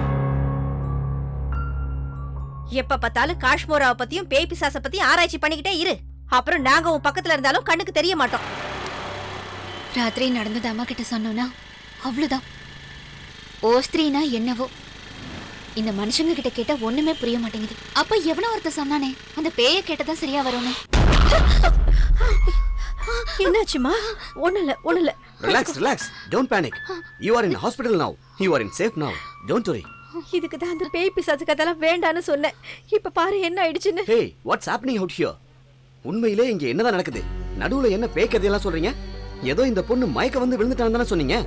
எப்ப பார்த்தாலும் காஷ்மோராவை பத்தியும் பேய் பிசாசை பத்தியும் ஆராய்ச்சி பண்ணிக்கிட்டே இரு. அப்புறம் நாங்க உன் பக்கத்துல இருந்தாலும் கண்ணுக்கு தெரிய மாட்டோம். ராத்திரி நடந்தது அம்மா கிட்ட சொன்னோன்னா அவ்வளவுதான். ஓஸ்திரினா என்னவோ இந்த மனுஷங்க கிட்ட கேட்டா ஒண்ணுமே புரிய மாட்டேங்குது. அப்ப எவனோ ஒருத்த சொன்னானே அந்த பேய கேட்டதா சரியா வரும்னு. என்னாச்சுமா? ஒண்ணுல. Relax, don't panic. You are in hospital நவ. யூ ஆர் இன் சேஃப் நவ. Don't worry. இதுக்கு தான் அந்த பேய் பிசாசு கதெல்லாம் வேண்டான்னு சொன்னேன். இப்ப பாரு என்ன ஆயிடுச்சுன்னு. ஹே, வாட்ஸ் ஹேப்பனிங் அவுட் ஹியர்? உண்மையிலே இங்க என்னதான் நடக்குது? நடுவுல என்ன பேய் கதையெல்லாம் சொல்றீங்க? ஏதோ இந்த பொண்ணு மயக்க வந்து விழுந்துட்டான்னு தானே சொன்னீங்க.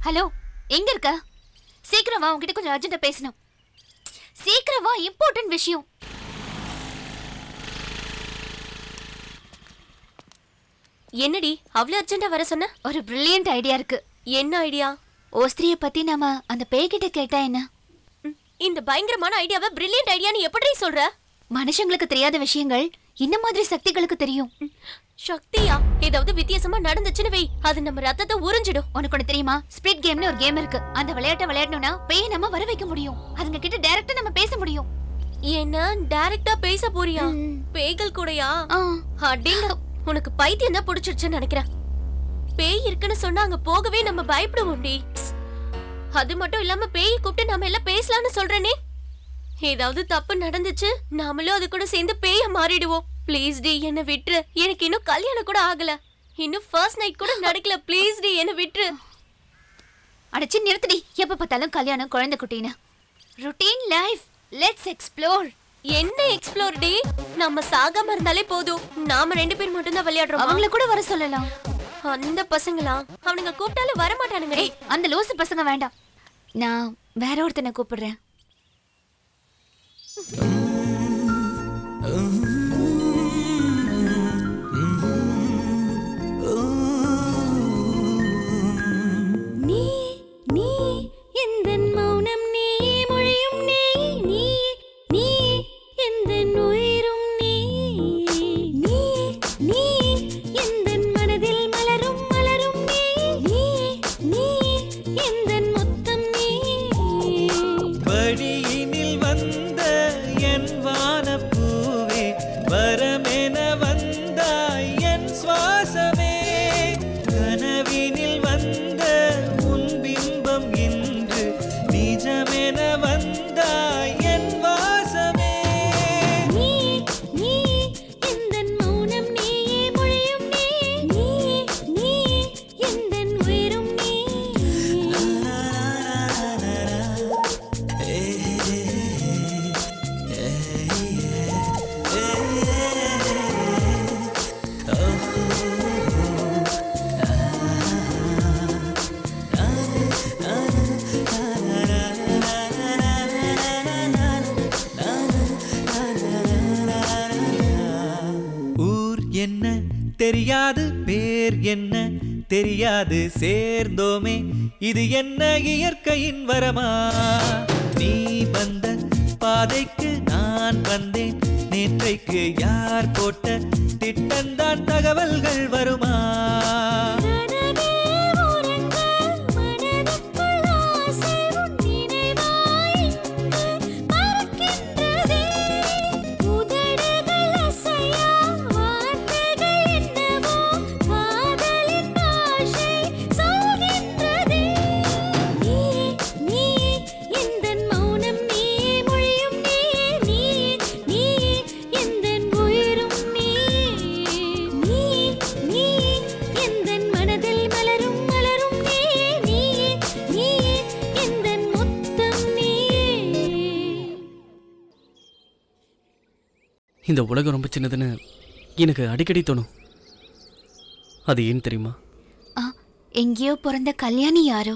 ஹலோ, எங்க இருக்க? சீக்கிரம் வா, உன்கிட்ட கொஞ்சம் அர்ஜென்ட்டா பேசணும். சீக்கிரம் வா, இம்பார்ட்டன்ட் விஷயம். என்னடி அவ்வளவு அர்ஜென்ட்டா வர சொன்ன? ஒரு பிரில்லியன்ட் ஐடியா இருக்கு. என்ன ஐடியா? ஓஸ்திரிய பத்தி நாம அந்த பேய்கிட்ட கேட்டா என்ன? இந்த பயங்கரமான ஐடியாவை பிரில்லியன்ட் ஐடியான்னு எப்படி சொல்ற? மனுஷங்களுக்கு தெரியாத விஷயங்கள் இந்த மாதிரி சக்திகளுக்கு தெரியும். சக்தியா? ஏதாவது வித்தியாசமா நடந்துச்சுன்னு வை, அது நம்ம ரத்தத்தை உறிஞ்சிடும். உனக்கு ஒண்ணு தெரியுமா? ஸ்பிரிட் கேம்னு ஒரு கேம் இருக்கு. அந்த விளையாட்டை விளையாடணும்னா பேய் நம்ம வர வைக்க முடியும். அதுங்க கிட்ட டைரக்டா நம்ம பேச முடியும். என்ன டைரக்டா பேச போறியா? பேய்கள் கூடயா? அடிங்க, உனக்கு பைத்தியம் தான் பிடிச்சிருச்சுன்னு நினைக்கிறேன். பேய் இருக்குன்னு சொன்னா அங்க போகவே நம்ம பயப்படுவோம்டி. அது மட்டும் இல்லாம பேய் கூப்பிட்டு நாம எல்லாம் பேசலாம்னு சொல்றேனே. ஏதாவது தப்பு நடந்துச்சு நாமளும் அது கூட சேர்ந்து பேய மாறிடுவோம். ப்ளீஸ் டி, என்ன விட்டுரு. எனக்கு இன்னும் கல்யாணம் கூட ஆகல. இன்னும் ஃபர்ஸ்ட் நைட் கூட நடக்கல. ப்ளீஸ் டி, என்ன விட்டுரு. அடச்சி நிறுத்தடி. எப்ப பார்த்தாலும் கல்யாணம், குழந்தை குட்டின்னு. Routine life. Let's explore. என்ன எக்ஸ்ப்ளோர் டி? நம்ம சாகாம இருந்தாலே போதும். நாம 2 பேர் மட்டும் தான் விளையாடுறோம். அவங்கள கூட வர சொல்லலாம். அந்த பசங்களா? அவனுங்க கூப்பிட்டாலும் வர மாட்டானுங்க. அந்த லூசு பசங்க வேண்டாம். நான் வேற ஒருத்தனை கூப்பிடுறேன். தெரியாது பேர் என்ன தெரியாது சேர்ந்தோமே இது என்ன இயற்கையின் வரமா நீ வந்த பாதைக்கு நான் வந்தேன் நேற்றைக்கு யார் போட்ட திட்டந்தான் தகவல்கள் வருமா இந்த உலகம் ரொம்ப சின்னதுன்னு எனக்கு அடிக்கடி தோணும். அது ஏன் தெரியுமா? எங்கேயோ பிறந்த கல்யாணி யாரோ,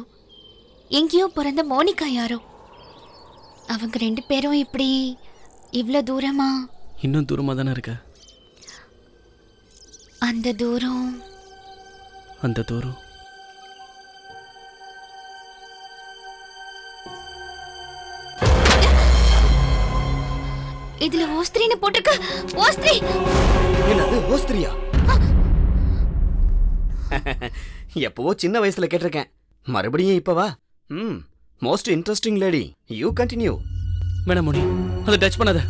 எங்கேயோ பிறந்த மோனிகா யாரோ, அவங்க 2 பேரும் இப்படி இவ்ளோ தூரமா? இன்னும் தூரமா தானே இருக்க. அந்த தூரம் அந்த தூரம் இதுல ஓஸ்திரின்னு போட்டிருக்கு. ஓஸ்திரி. என்னது ஓஸ்திரியா? எப்பவோ சின்ன வயசுல கேட்டிருக்கேன், மறுபடியும் இப்பவா? Most interesting lady. You continue. வேணாம் மோனி, அதை டச் பண்ணாத.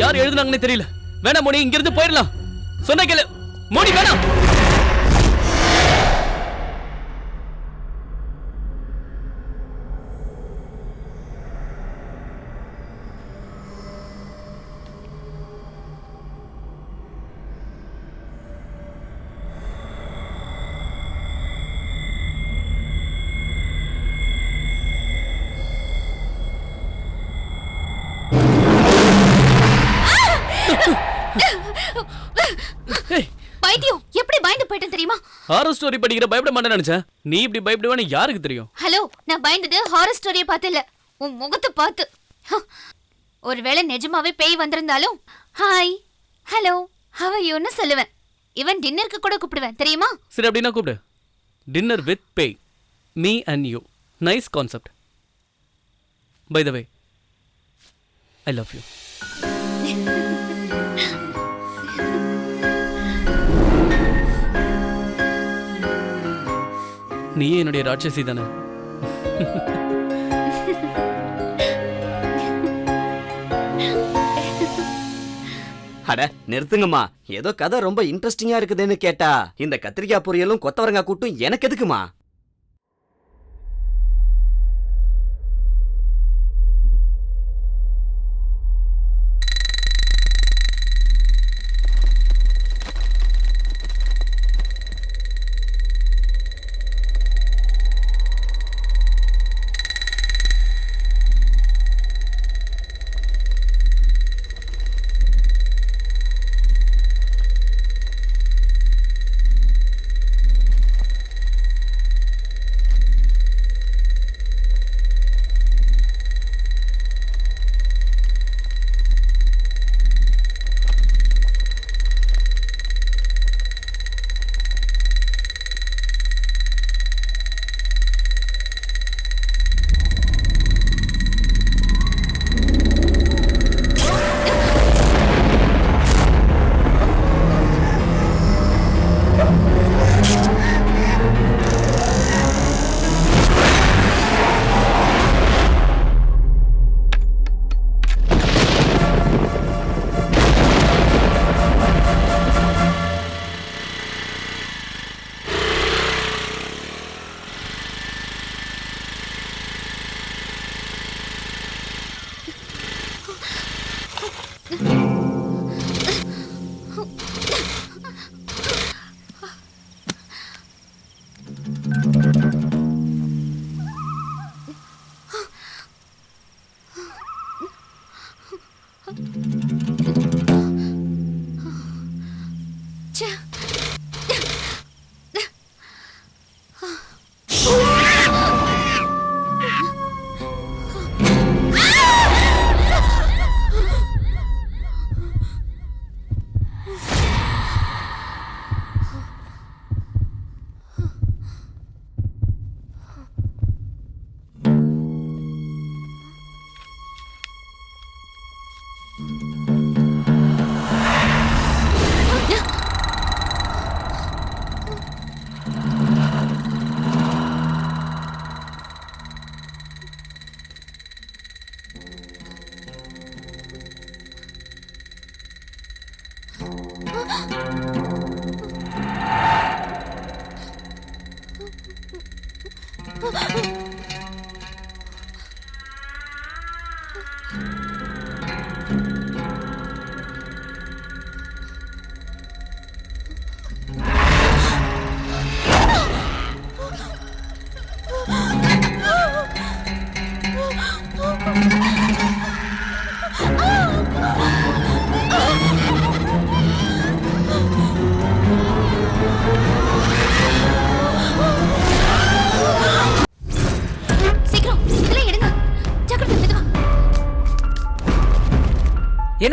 யார் எழுதுனாங்கன்னே தெரியல. வேணாம் மோனி, இங்கிருந்து போயிடலாம். சொன்ன கேளு மோனி, வேணாம். பைத்தியம், எப்படி பயந்து போயிட்டேன் தெரியுமா? ஹாரர் ஸ்டோரி படிக்கிற பயப்பட மாட்டேன்னு நினைச்சேன். நீ இப்படி பயப்படுவேன்னு யாருக்கு தெரியும்? ஹலோ, நான் பயந்தது ஹாரர் ஸ்டோரியை பார்த்து இல்ல, உன் முகத்தை பார்த்து. ஒருவேளை நிஜமாவே பேய் வந்திருந்தாலும் ஹாய் ஹலோ ஹவ் ஆர் யூன்னு சொல்லுவேன். இவன் டின்னருக்கு கூட கூப்பிடுவேன் தெரியுமா? சரி, அப்படின்னா கூப்பிடு. டின்னர் வித் பேய், me and you. Nice concept. By the way, I love you. நீயே என்னுடைய ராட்சசி தானே? அட நிறுத்துங்கம்மா, ஏதோ கதை ரொம்ப இன்ட்ரெஸ்டிங்கா இருக்குதுன்னு கேட்டா இந்த கத்திரிக்காய் பொரியலும் கொத்தவரங்காய் கூட்டும் எனக்கு எதுக்குமா?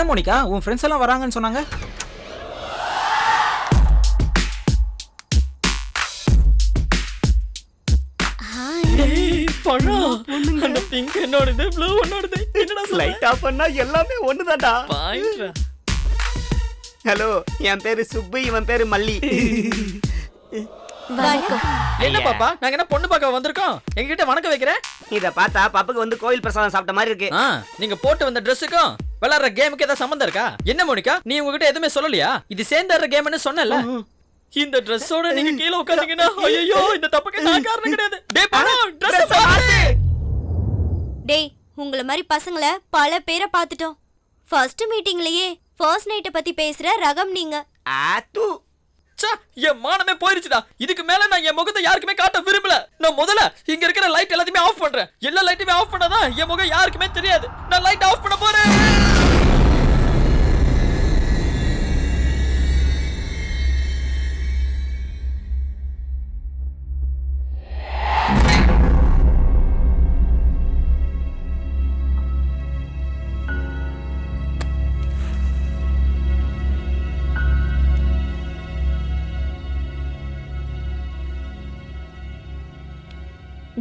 என்ன மோனிகா உன் ஃப்ரெண்ட்ஸ் எல்லாம் வராங்கன்னு சொன்னாங்க? அந்த பிங்க் என்னோடது ப்ளூ உன்னோடது என்னடா லைட் ஆஃப் பண்ணா எல்லாமே ஒண்ணுதான்டா. பாயிண்ட்ரா. ஹலோ, என் பேரு சுப்பு, இவன் பேரு மல்லி. என்ன பாப்பா நாங்க என்ன பொண்ணு பார்க்க வந்திருக்கோம், எங்ககிட்ட வணக்கம் வைக்கிறேன். இத பார்த்தா பாப்புக்கு வந்து கோயில் பிரசாதம் சாப்பிட்ட மாதிரி இருக்கு. நீங்க போட்டு வந்த ட்ரெஸ்ஸுக்கும் விளையாடுற கேமுக்கு ஏதாவது சம்பந்தம் இருக்கா? என்ன மோனிகா நீ உங்ககிட்ட எதுவுமே சொல்லலையா? இது சேர்ந்தாடுற கேம்னு சொன்னல. இந்த ட்ரெஸ்ஸோட நீங்க கீழ உட்கார்ந்தீங்கன்னா ஐயோ இந்த தப்புக்கு நான் காரணம் கிடையாது. டேய் பாரு ட்ரெஸ் பாரு. டேய் உங்கள மாதிரி பசங்கள பல பேரை பார்த்துட்டோம். ஃபர்ஸ்ட் மீட்டிங்லயே ஃபர்ஸ்ட் நைட்ட பத்தி பேசுற ரகம் நீங்க. ஆத்து ச்சே, என் மானமே போயிருச்சுடா. இதுக்கு மேல நான் என் முகத்தை யாருக்குமே காட்ட விரும்பல. நான் முதல்ல இங்க இருக்கிற லைட் எல்லாத்தையுமே ஆஃப் பண்றேன். எல்லா லைட்டையுமே ஆஃப் பண்ணாதான் என் முகம் யாருக்குமே தெரியாது. நான் லைட் ஆஃப் பண்ண போறேன்.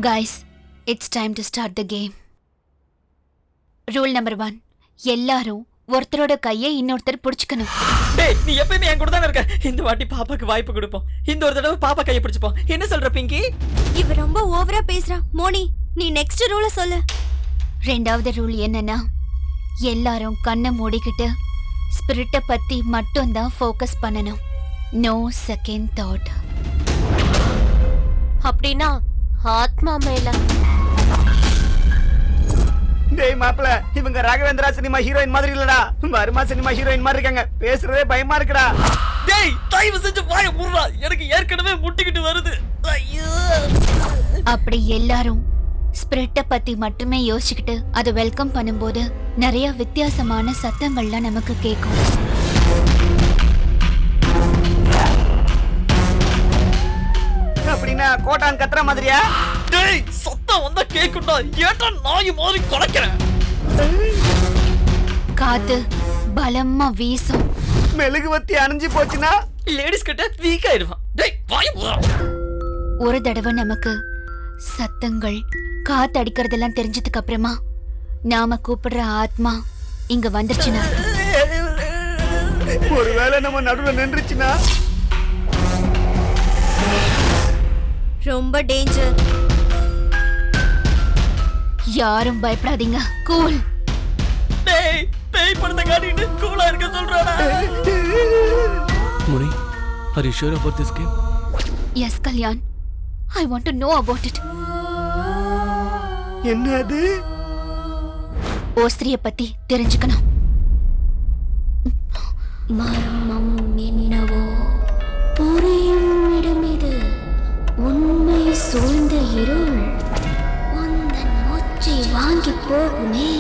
Guys, it's time to start the game. Rule number 1. எல்லாரும் ஒருத்தரோட கையை இன்னொருத்தர் பிடிச்சுக்கணும். டேய் நீ எப்பவுமே என் கூட தான இருக்க. இந்த வாட்டி பாப்பாக்கு வாய்ப்பு கொடுப்போம். இந்த ஒரு தடவை பாப்பா கையை பிடிச்சுப்போம். என்ன சொல்ற பிங்கி? இவ ரொம்ப ஓவரா பேசுறா. மோனி நீ நெக்ஸ்ட் ரூல சொல்லு. ரெண்டாவது ரூல் என்னன்னா, எல்லாரும் கண்ணை மூடிக்கிட்டு ஸ்பிரிட்டை பத்தி மட்டும் தான் ஃபோக்கஸ் பண்ணணும். No second thought. அப்படின்னா ஆத்மா மேல. டேய் மாப்ள, இவங்க ராகவேந்திரா சினிமா ஹீரோயின் மாதிரி இல்லடா, வர்மா சினிமா ஹீரோயின் மாதிரி இருக்காங்க. பேசுறதே பயமா இருக்குடா. டேய் தயவு செஞ்சு வாயை மூடுடா. எனக்கு ஏற்கனவே முட்டிக்கிட்டு வருது. ஐயோ. அப்படி எல்லாரும் ஸ்பிரிட்டை பத்தி மட்டுமே யோசிச்சுக்கிட்டு அதை வெல்கம் பண்ணும்போது நிறைய வித்தியாசமான சத்தங்கள்லாம் நமக்கு கேட்கும். அப்படின்னா கோட்டான் கத்துற மாதிரியா? டேய் சத்தம் வந்தா கேக்குடா. ஏட்டா நாய் மாதிரி குலைக்கிறேன். காத்து பலமா வீசும். மெழுகுவத்தி அணைஞ்சு போச்சுன்னா லேடிஸ் கிட்ட வீக் ஆயிடுவான். டேய் வாயை மூடுடா. ஒரு தடவை நமக்கு சத்தங்கள் காத்து அடிக்கிறதெல்லாம் தெரிஞ்சதுக்கு அப்புறமா நாம கூப்பிடுற ஆத்மா இங்க வந்துருச்சுன்னா, ஒருவேளை நம்ம நடுவுல நின்றுச்சுன்னா ரொம்ப டேஞ்சர். யாரும் பயப்படாதீங்க. கூல். டேய் பேய் படத்தை காட்டிட்டு கூலா இருக்க சொல்றாடா. முனி, are you sure about this game? Yes, Kalyan. I want to know about it. என்னது? ஓஸ்திரிய பத்தி தெரிஞ்சுக்கணும். மர்மம் என்னவோ புரியும் இடம் இது. உண்மை சூழ்ந்த இருள் உந்தன் மூச்சை வாங்கி போகுமே.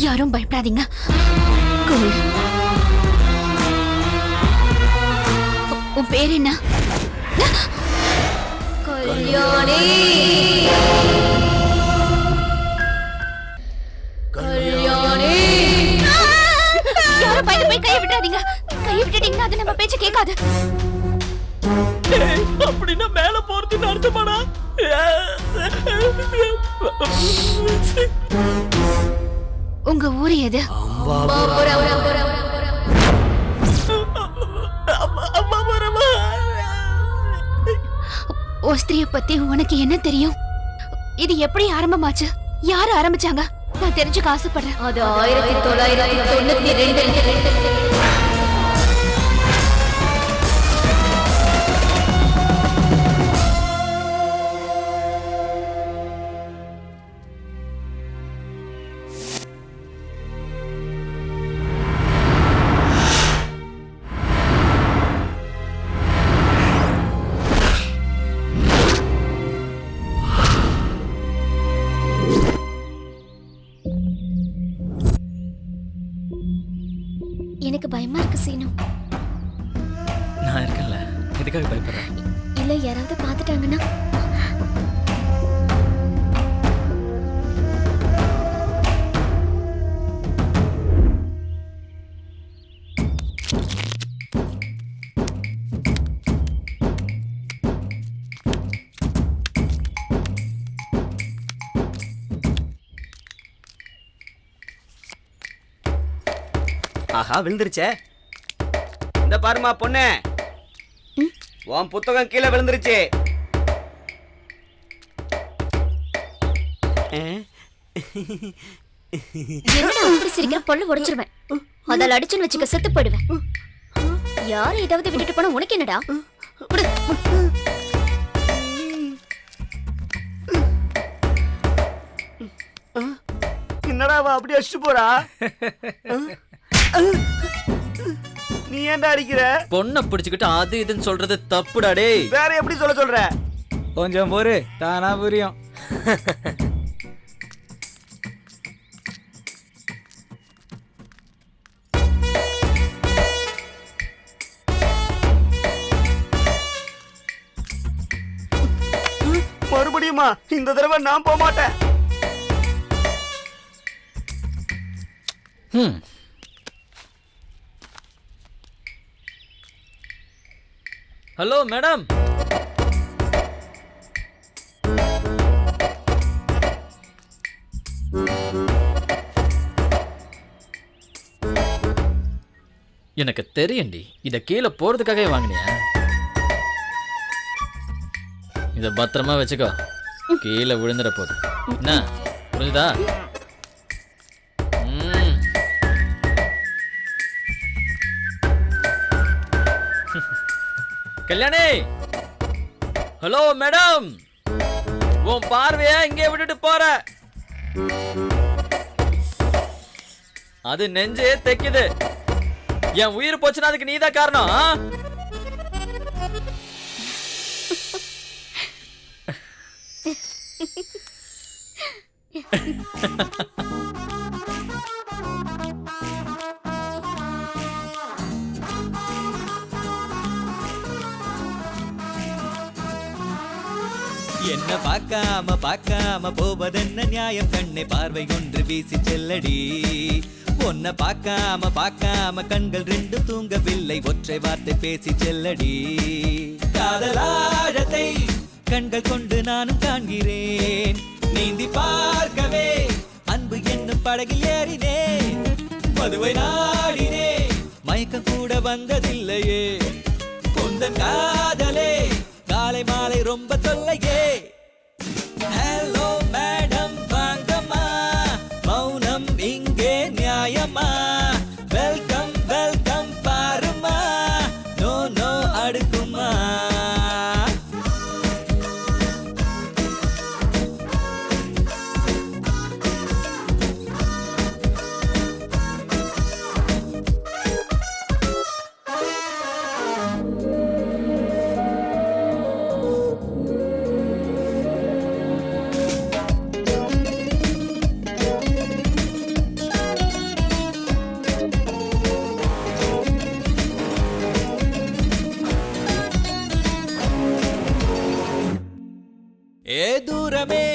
யாரும் பயப்படாதீங்க. கூல். உன் பேர் என்ன? கல்யாணி. கல்யாணி. யாரும் பயந்து போய் கையை விட்டுறாதீங்க. கையை விட்டுட்டீங்கன்னா அது நம்ம பேச்ச கேட்காது. அப்படின்னா மேல போறதுன்னு அர்த்தமாடா? உங்க ஊர் எது? ஓஸ்திரிய பத்தி உனக்கு என்ன தெரியும்? இது எப்படி ஆரம்பமாச்சு? யார் ஆரம்பிச்சாங்க? நான் தெரிஞ்சுக்க ஆசைப்படுறேன். அது 1992. பயமா இருக்கு சீனு. நான் இருக்கேன்ல, எதுக்காக பயப்படுறேன்? இல்ல யாராவது பாத்துட்டாங்கன்னா? ஆஹா விழுந்துருச்சே. இந்த பாருமா பொண்ணே, உன் புத்தகம் கீழே விழுந்துருச்சு. என்னடா அப்படி சிரிக்கிற? பல்ல உடைச்சிருவேன். அதால அடிச்சுன்னு வச்சுக்க, செத்து போயிடுவேன். யாரை ஏதாவது விட்டுட்டு போனா உனக்கு என்னடா? குடு. என்னடா அவ அப்படி அடிச்சு போறா? நீ ஏன்டா அடிக்கிற? பொண்ணை பிடிச்சுக்கிட்டு அது இதுன்னு சொல்றது தப்புடா டேய். வேற எப்படி சொல்ற? கொஞ்சம் பொறு, தானா புரியும். மறுபடியுமா? இந்த தடவை நான் போக மாட்டேன். Hello madam. எனக்கு தெரியும்டி, இத கீழே போறதுக்காகவே வாங்கினியா? இத பத்திரமா வச்சுக்கோ, கீழே விழுந்துட போகுது. என்ன புரியுதா? கல்யாணி. ஹலோ மேடம், உன் பார்வைய இங்கே விட்டுட்டு போற. அது நெஞ்சே தைக்குது. என் உயிர் போச்சுன்னா அதுக்கு நீதான் காரணம். என்ன பார்க்காம போவதென்ன நியாயம்? கண்ணை பார்வை ஒன்று வீசி செல்லடி. உன்னை பார்க்காம கண்கள் ரெண்டு தூங்கவில்லை, ஒற்றை வார்த்தை பேசி செல்லடி. காதலாழத்தை கண்கள் கொண்டு நானும் காண்கிறேன். நீந்தி பார்க்கவே அன்பு என்னும் படகில் ஏறினேன். மதுவை நாடினேன், மயக்கம் கூட வந்ததில்லையே. கொந்தன் காதலே காலை மாலை ரொம்ப தொல்லையே. ஹலோ மேடம் வாங்கம்மா, மௌனம் இங்கே நியாயமா? வெல்கம் வெல்கம் பாருமா, நோ நோ அடுக்குமா. தூரமே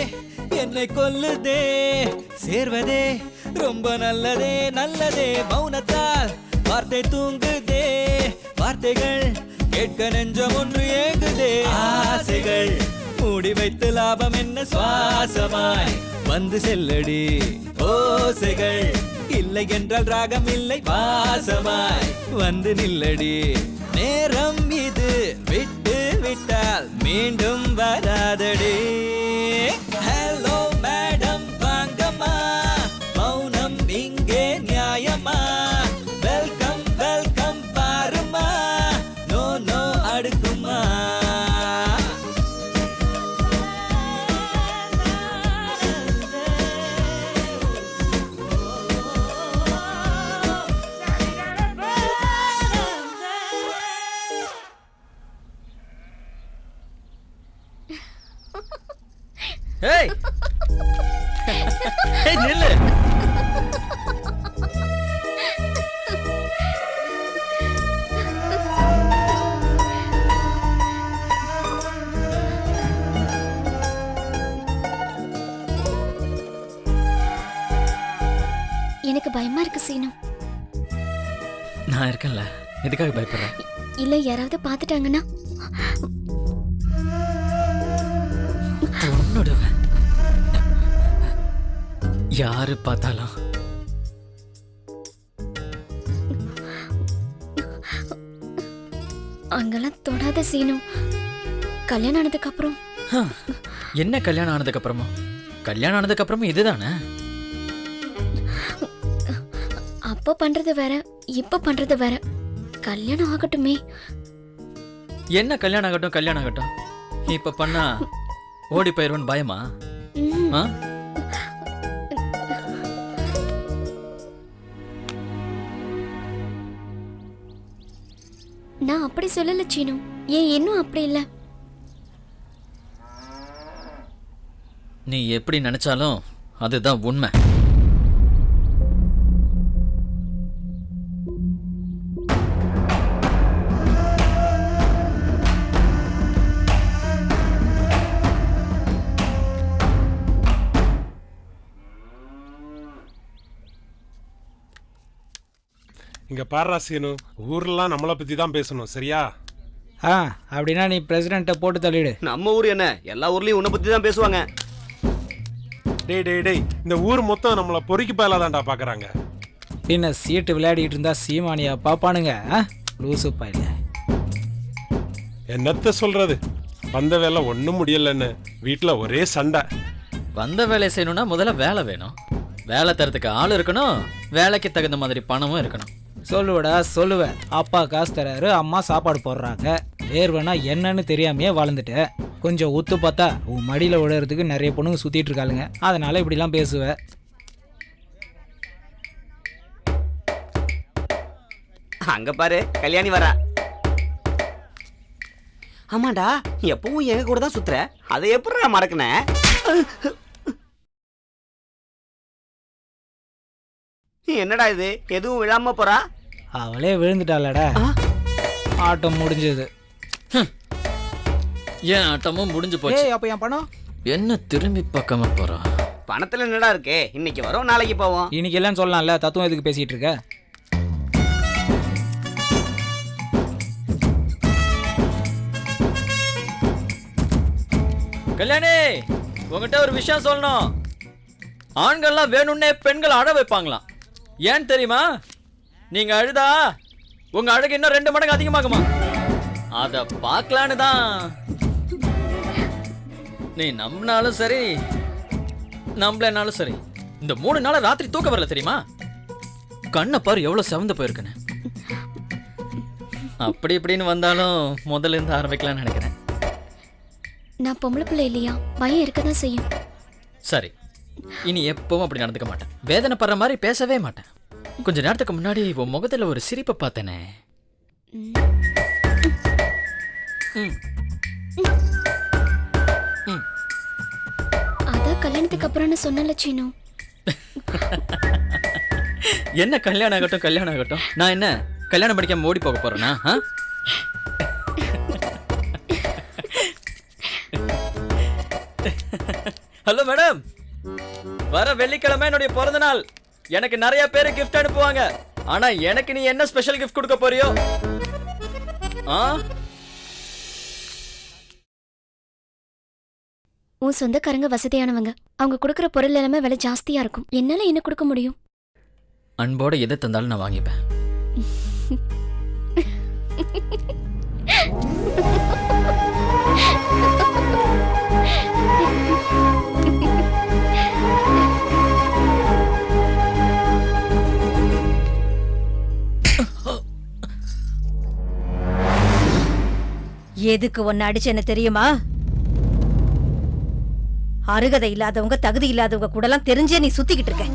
என்னை கொல்லுதே, சேர்வதே ரொம்ப நல்லதே. மௌனத்தால் வார்த்தை தூங்குதே, வார்த்தைகள் கேட்க நெஞ்சம் ஒன்று ஏங்குதே. ஆசைகள் மூடி வைத்து லாபம் என்ன? சுவாசமாய் வந்து செல்லடி. ஓசைகள் இல்லை என்றால் ராகம் இல்லை, வாசமாய் வந்து நில்லடி. நேரம் இது விட்டு விட்டால் மீண்டும் வராதடி. ஹலோ மேடம் வாங்கம்மா, மௌனம் இங்கே நியாயமா? வெல்கம் வெல்கம் பாருமா, நோ நோ அடுக்குமா. ஏய் ஏய் நில்லு. பயமா இருக்கு சீனு. நான் இருக்கேன்ல, எதுக்காக பயப்படுறேன்? இல்ல யாராவது பாத்துட்டாங்கன்னா? உன்னோடுவேன். யாரு பார்த்தாலும் அங்கெல்லாம் தொடாத சீனு. கல்யாணம் ஆனதுக்கு அப்புறம் என்ன கல்யாணம் ஆனதுக்கு அப்புறமா? கல்யாணம் ஆனதுக்கு அப்புறமா இதுதானே? அப்ப பண்றது வேற, இப்ப பண்றது வேற. கல்யாணம் ஆகட்டுமே. என்ன கல்யாணம் ஆகட்டும், கல்யாணம் ஆகட்டும். இப்ப பண்ணா ஓடி போயிருவன் பயமா? ஆ? நான் அப்படி சொல்லல சீனு. ஏன் இன்னும் அப்படி இல்ல. நீ எப்படி நினைச்சாலும் அதுதான் உண்மை. இங்க பாரு சீனு, ஊர்லாம் நம்மளை பத்தி தான் பேசணும், சரியா? அப்படின்னா நீ பிரசிடென்ட்டை போட்டு தள்ளிடு. நம்ம ஊர் என்ன, எல்லா ஊர்லயும் உன்னை பத்தி தான் பேசுவாங்க. டேய், இந்த ஊர் மொத்தம் நம்மளை பொறுக்கி பயலாதான்டா பாக்குறாங்க. பின்ன சீட்டு விளையாடிட்டு இருந்தா சீமானியா பாப்பானுங்க? லூசு பையல. என்னத்த சொல்றது, வந்த வேலை ஒன்றும் முடியலன்னு வீட்டில் ஒரே சண்டை. வந்த வேலை செய்யணும்னா முதல்ல வேலை வேணும். வேலை தரத்துக்கு ஆள் இருக்கணும், வேலைக்கு தகுந்த மாதிரி பணமும் இருக்கணும். சொல்லுவடா சொல்லுவ. அப்பா காசு தராரு, அம்மா சாப்பாடு போடுறாங்க. வேர்வனா என்னன்னு தெரியாமையே வளர்ந்துட்ட. கொஞ்சம் ஒத்து பார்த்தா உன் மடியில் விழுறதுக்கு நிறைய பொண்ணுங்க சுத்திட்டு இருக்காளுங்க. அதனால இப்படிலாம் பேசுவ. அங்க பாரு, கல்யாணி வரா. ஆமாடா, எப்பவும் எங்க கூட தான் சுத்துற, அதை எப்படி நான் மறக்கினேன்? என்னடா இது, எதுவும் விழாம போறா? அவளே விழுந்துட்டாளடா. ஆட்டம் முடிஞ்சது. ஏன் ஆட்டமும் முடிஞ்சு போச்சு. அப்ப என் பணம் என்ன திரும்பி பார்க்காம போறா? பணத்துல என்னடா இருக்கு? இன்னைக்கு வரோம், நாளைக்கு போவோம். இன்னைக்கு எல்லாம் சொல்லலாம்ல, தத்துவம் எதுக்கு பேசிட்டு இருக்க? கல்யாணி, உங்ககிட்ட ஒரு விஷயம் சொல்லணும். ஆண்கள்லாம் வேணும்னே பெண்கள் அழ வைப்பாங்களாம். ஏன் தெரியுமா? நீங்க அழுதா உங்க அழகு இன்னும் 2 மடங்கு அதிகமாகுமா? அத பார்க்கலான்னு தான். நீ நம்பினாலும் சரி, நம்பலனாலும் சரி, இந்த 3 நாளா ராத்திரி தூக்க வரல தெரியுமா? கண்ணை பாரு எவ்வளவு செவந்து போயிருக்குன்னு. அப்படி இப்படின்னு வந்தாலும் முதல்ல இருந்து ஆரம்பிக்கலாம்னு நினைக்கிறேன். நான் பொம்பளை பிள்ளை இல்லையா, பயம் இருக்கதான் செய்யும். சரி, இனி எப்பவும் அப்படி நடந்துக்க மாட்டேன். வேதனைப்படுற மாதிரி பேசவே மாட்டேன். கொஞ்ச நேரத்துக்கு முன்னாடி உன் முகத்துல ஒரு சிரிப்பை பார்த்தேனே. அதான் கல்யாணத்துக்கு அப்புறம்னு சொன்னல சீனு. என்ன கல்யாணம் ஆகட்டும், கல்யாணம் ஆகட்டும். நான் என்ன கல்யாணம் படிக்காம ஓடி போக போறேனா? ஹலோ மேடம், வர வெள்ளிக்கிழமை என்னுடைய பிறந்த நாள். எனக்கு நிறைய பேரு கிஃப்ட் அனுப்புவாங்க. ஆனா எனக்கு நீ என்ன ஸ்பெஷல் கிஃப்ட் கொடுக்க போறியோ? உன் சொந்தக்காரங்க வசதியானவங்க. அவங்க கொடுக்கற பொருள் எல்லாமே விலை ஜாஸ்தியா இருக்கும். என்னால என்ன கொடுக்க முடியும்? அன்போட எதை தந்தாலும் நான் வாங்கிப்பேன். எதுக்கு ஒன்னு அடிச்சேன்னு தெரியுமா? அருகதை இல்லாதவங்க, தகுதி இல்லாதவங்க கூடலாம் தெரிஞ்சே நீ சுத்திக்கிட்டு இருக்க.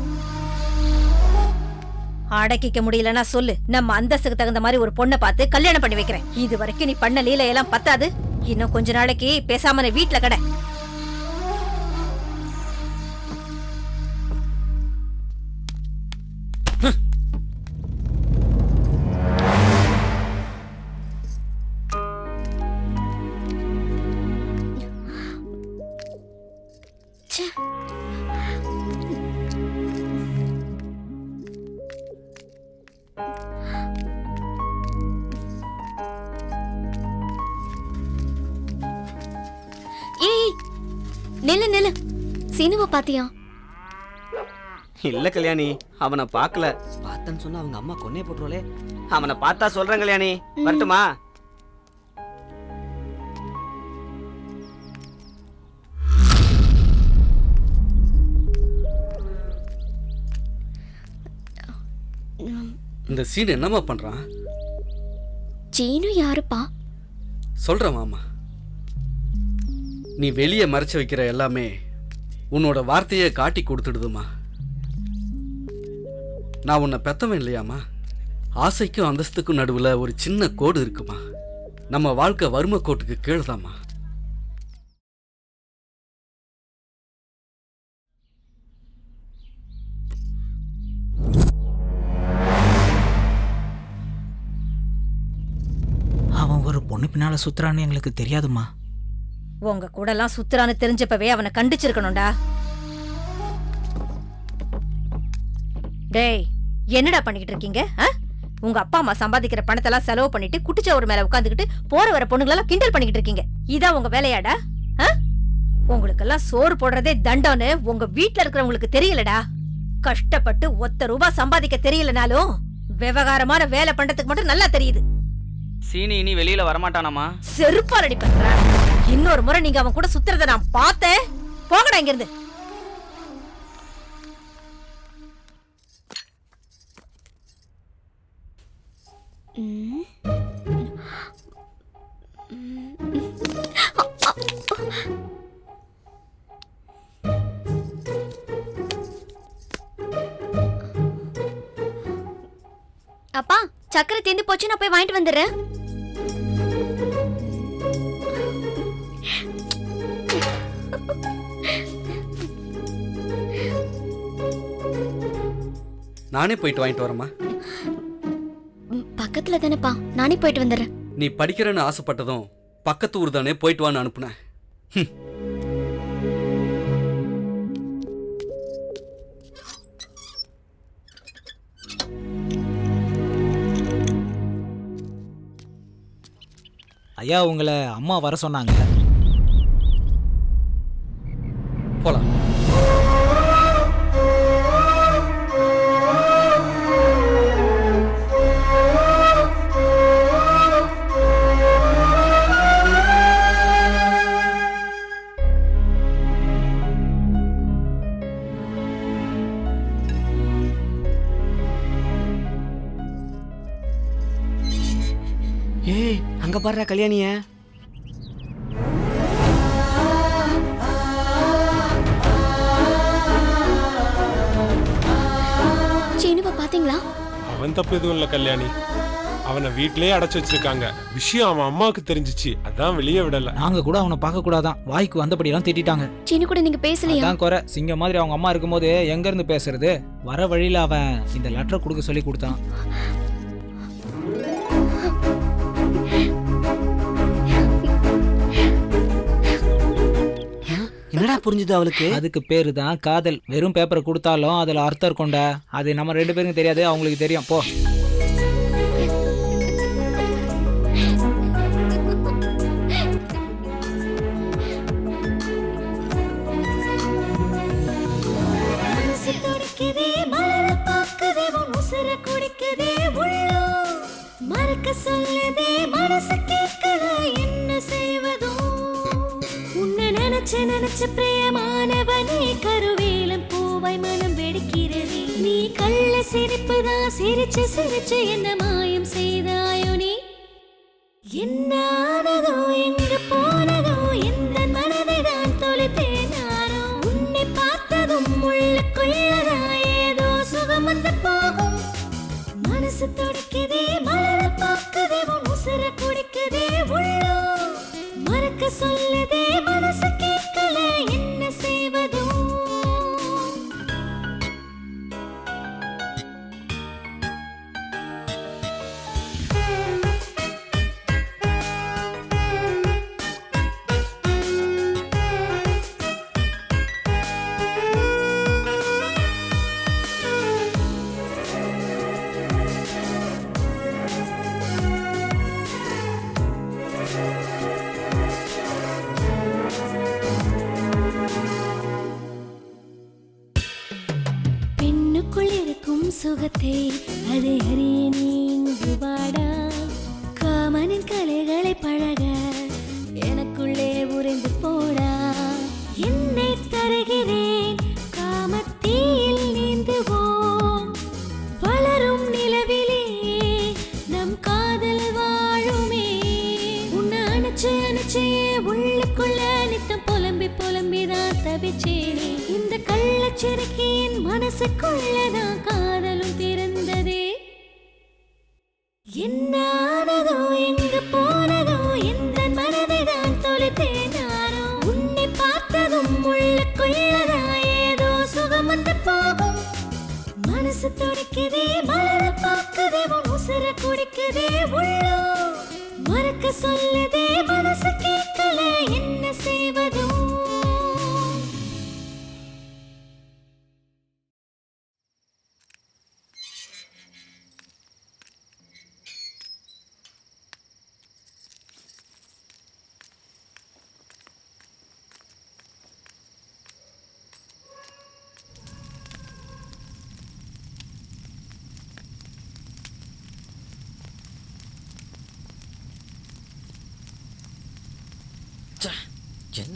அடக்கிக்க முடியலன்னா சொல்லு, நம்ம அந்தஸ்துக்கு தகுந்த மாதிரி ஒரு பொண்ணை பார்த்து கல்யாணம் பண்ணி வைக்கிறேன். இது வரைக்கும் நீ பண்ண லீலையெல்லாம் பத்தாது. இன்னும் கொஞ்ச நாளைக்கு பேசாம நீ வீட்டுல கடை. நில்லு நில்லு. சீனுவை பாத்தியா? இல்ல கல்யாணி, அவனை பார்க்கல. பார்த்தேன்னு சொன்னா அவங்க அம்மா கொன்னே போட்டுருவாளே. அவனை பார்த்தா சொல்றேன் கல்யாணி. வரட்டுமா? இந்த சீன் என்னம்மா பண்றான்? சீனு யாருப்பா? சொல்றேன் மாமா. நீ வெளியே மறைச்சு வைக்கிற எல்லாமே உன்னோட வார்த்தையை காட்டி கொடுத்துடுதுமா. நான் உன்னை பெத்தவன் இல்லையாம்மா. ஆசைக்கும் அந்தஸ்துக்கும் நடுவில் ஒரு சின்ன கோடு இருக்குமா. நம்ம வாழ்க்கை வறுமை கோட்டுக்கு கீழ்தாம்மா. அவன் ஒரு பொண்ணு பின்னால சுத்துறான்னு எங்களுக்கு தெரியாதுமா. உங்க கூடலாம் சுத்துறான்னு தெரிஞ்சப்பவே அவனை கண்டிச்சிருக்கணும்டா. டேய், என்னடா பண்ணிக்கிட்டு இருக்கீங்க? உங்க அப்பா அம்மா சம்பாதிக்கிற பணத்தெல்லாம் செலவு பண்ணிட்டு குட்டிச்சவர் மேல உட்காந்துக்கிட்டு போற வர பொண்ணுங்களெல்லாம் கிண்டல் பண்ணிக்கிட்டு இருக்கீங்க. இதான் உங்க வேலையாடா? உங்களுக்கெல்லாம் சோறு போடுறதே தண்டம்னு உங்க வீட்டுல இருக்கிறவங்களுக்கு தெரியலடா. கஷ்டப்பட்டு ₹1 சம்பாதிக்க தெரியலனாலும் விவகாரமான வேலை பண்றதுக்கு மட்டும் நல்லா தெரியுது. சீனி இனி வெளியில வரமாட்டானாமா? செருப்பால் அடிப்பேன். இன்னொரு முறை நீங்க அவன் கூட சுத்துறத நான் பார்த்தேன். போங்கடா இங்க இருந்து. அப்பா, சக்கரை தீந்து போச்சு, நான் போய் வாங்கிட்டு வந்துடுறேன். நானே போயிட்டு வாங்கிட்டு வரேம்மா. பக்கத்துல தானேப்பா, நானே போயிட்டு வந்துடுறேன். நீ படிக்கிறேன்னு ஆசைப்பட்டதும் பக்கத்து ஊர் தானே போயிட்டு வான்னு அனுப்புனேன். ஐயா, உங்களை அம்மா வர சொன்னாங்க. போலாம். ஏய், அங்க பாருடா கல்யாணிய. சீனுவை பாத்தீங்களா? அவன் தப்பு எதுவும் இல்ல கல்யாணி. அவனை வீட்லயே அடைச்சு வச்சிருக்காங்க. விஷயம் அவன் அம்மாவுக்கு தெரிஞ்சிச்சு, அதான் வெளியே விடல. நாங்க கூட அவனை பார்க்க கூடாதான், வாய்க்கு வந்தபடியெல்லாம் திட்டாங்க. சீனு கூட நீங்க பேசலையா? அதான் குறை. சிங்க மாதிரி அவங்க அம்மா இருக்கும்போது எங்க இருந்து பேசுறது? வர வழியில அவன் இந்த லெட்டர் கொடுக்க சொல்லி கொடுத்தான். என்னடா புரிஞ்சுது அவளுக்கு? அதுக்கு பேரு தான் காதல். வெறும் பேப்பரை கொடுத்தாலும் அதுல அர்த்தம் இருக்கும்டா. அது நம்ம 2 பேருக்கும் தெரியாது, அவங்களுக்கு தெரியும். போ. நினைச்ச பிரியமானவனே, கருவேலம் பூவாய் மனம் வெடிக்கிறது. நீ கள்ள சிரிப்புதான் சிரிச்சு சிரிச்சு என்ன மாயம் செய்தாயோ? நீ என்னானதோ, எங்க போனதோ, எந்த மனதை தான் தொலைத்தேனாரோ? உன்னை பார்த்ததும் உள்ளுக்குள்ளதா ஏதோ சுகம் வந்து போகும். மனசு துடிக்குதே, மலர பார்க்குதே, உசுர குடிக்குதே உள்ளோ. மறக்க சொல்லுதே மனசு, கேட்கல என்ன செய்வதோ? தரும் சுகத்தை அதை அறிய நீ இங்கு வாடா. காமனின் கலைகளை பழக எனக்குள்ளே உறைந்து போடா. என்னை தருகிறேன் காமத்தீயில் நீந்துவோம். வளரும் நிலவிலே நம் காதல் வாழுமே. உன்னை அணைச்சு அணைச்சே உள்ளுக்குள்ள நித்தம் புலம்பி புலம்பிதான் தவிச்சேனே. இந்த கள்ளச்சிறுக்கியின் மனசுக்குள்ளதான் காதலும் பிறந்ததே. என்னானதோ எங்கு போனதோ எந்த மனதை தான் தொலைத்தேனாரோ. உன்னை பார்த்ததும் உள்ளுக்குள்ளதான் ஏதோ சுகம் வந்து போகும். மனசு துடிக்குதே மலர பார்க்குதே உன் உசுர குடிக்குதே உள்ளோ. மறக்க சொல்லுதே மனசு கேட்கல என்ன செய்வதோ.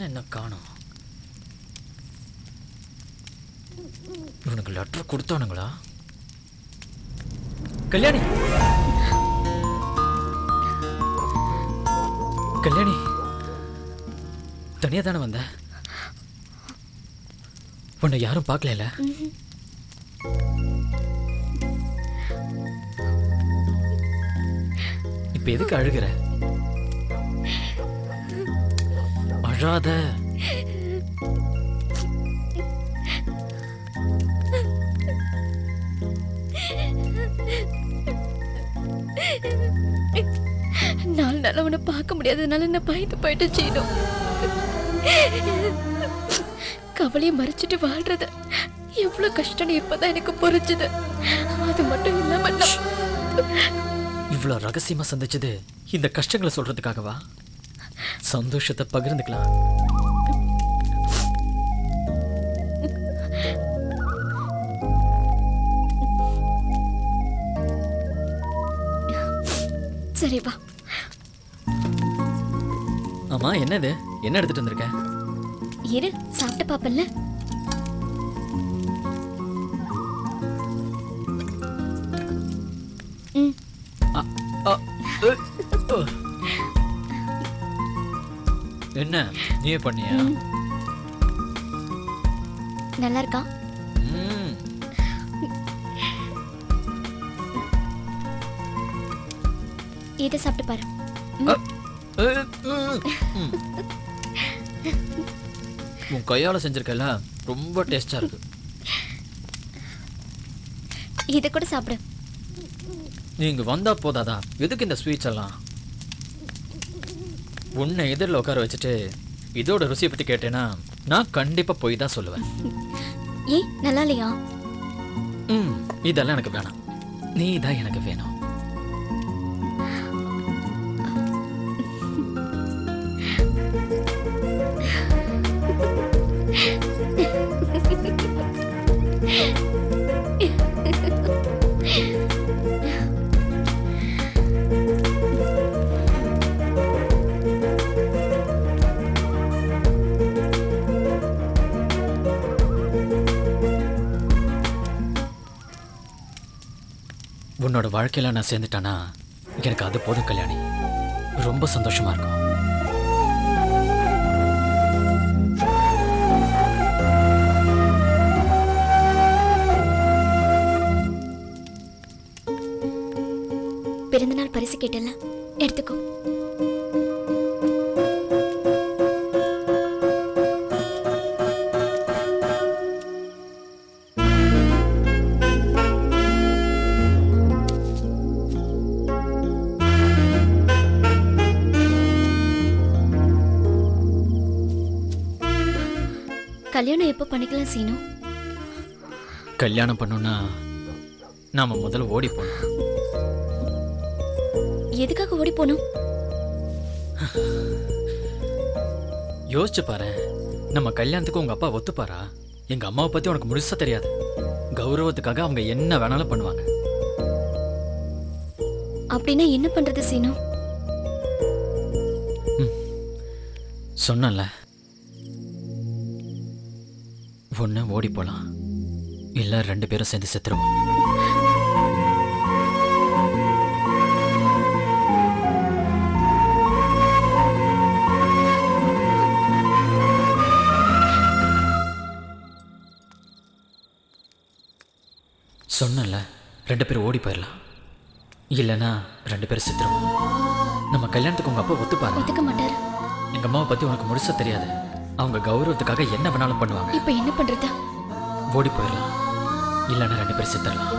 என்ன காணோம்? இவனுக்கு லெட்டர் கொடுத்தானுங்களா? கல்யாணி, கல்யாணி தனியா தானே வந்த? உன்னை யாரும் பார்க்கல? இப்ப எதுக்கு அழுகிற? அழாத. நாலு நாள் அவனை பார்க்க முடியாததுனால நான் பயந்து போயிட்டு செய்யணும். கவலையை மறைச்சிட்டு வாழ்றது எவ்வளவு கஷ்டம் இப்பதான் எனக்கு புரிஞ்சுது. அது மட்டும் இல்லாம இவ்வளவு ரகசியமா சந்திச்சது இந்த கஷ்டங்களை சொல்றதுக்காகவா? சந்தோஷத்தை பகிர்ந்துக்கலாம். சரி வா. ஆமா, என்னது? என்ன எடுத்துட்டு வந்திருக்க? இரு, சாப்பிட்டு பாப்பல்ல. என்ன நீயே பண்ணியா? நல்லா இருக்கா? இதை சாப்பிட்டு பாரு. உன் கையால செஞ்சிருக்கல, ரொம்ப டேஸ்டா இருக்கு. இதை கூட சாப்பிடு. நீங்க வந்தா போதாதா? எதுக்கு இந்த ஸ்வீட்ஸ் எல்லாம்? உன்னை எதிரில் உட்கார வச்சுட்டு இதோட ருசியை பத்தி கேட்டேன்னா நான் கண்டிப்பா போய் தான் சொல்லுவேன். ஏய், நல்லா இல்லையா? இதெல்லாம் எனக்கு வேணாம். நீ தான் எனக்கு வேணும். உன்னோட வாழ்க்கையில நான் சேர்ந்துட்டானா எனக்கு அது போதும் கல்யாணி. ரொம்ப சந்தோஷமா இருக்கும். பிறந்தநாள் பரிசு கேட்டல, எடுத்துக்கோ. கல்யாணம் எப்போ பண்ணிக்கலாம் சீனு? கல்யாணம் பண்ணோம்னா நாம முதல்ல ஓடி போனோம். எதுக்காக ஓடி போனோம்? யோசிச்சு பாரு, நம்ம கல்யாணத்துக்கு உங்க அப்பா ஒத்துப்பாரா? எங்க அம்மாவை பத்தி உனக்கு முழுசா தெரியாது. கௌரவத்துக்காக அவங்க என்ன வேணாலும் பண்ணுவாங்க. அப்படின்னா என்ன பண்றது சீனு? சொன்னல, ஒண்ணு ஓடி போலாம், இல்ல 2 பேரும் சேர்ந்து செத்துருவோம். சொன்னல, 2 பேரும் ஓடி போயிடலாம், இல்லைன்னா 2 பேரும் செத்துருவோம். நம்ம கல்யாணத்துக்கு உங்க அப்பா ஒத்துப்பாரு? ஒத்துக்க மாட்டாரு. எங்க அம்மாவை பத்தி உனக்கு முழுசா தெரியாது. அவங்க கௌரவத்துக்காக என்ன வேணாலும் பண்ணுவாங்க. இப்ப என்ன பண்றது? ஓடி போயிடலாம், இல்லைன்னா 2 பேரும் செத்துடலாம்.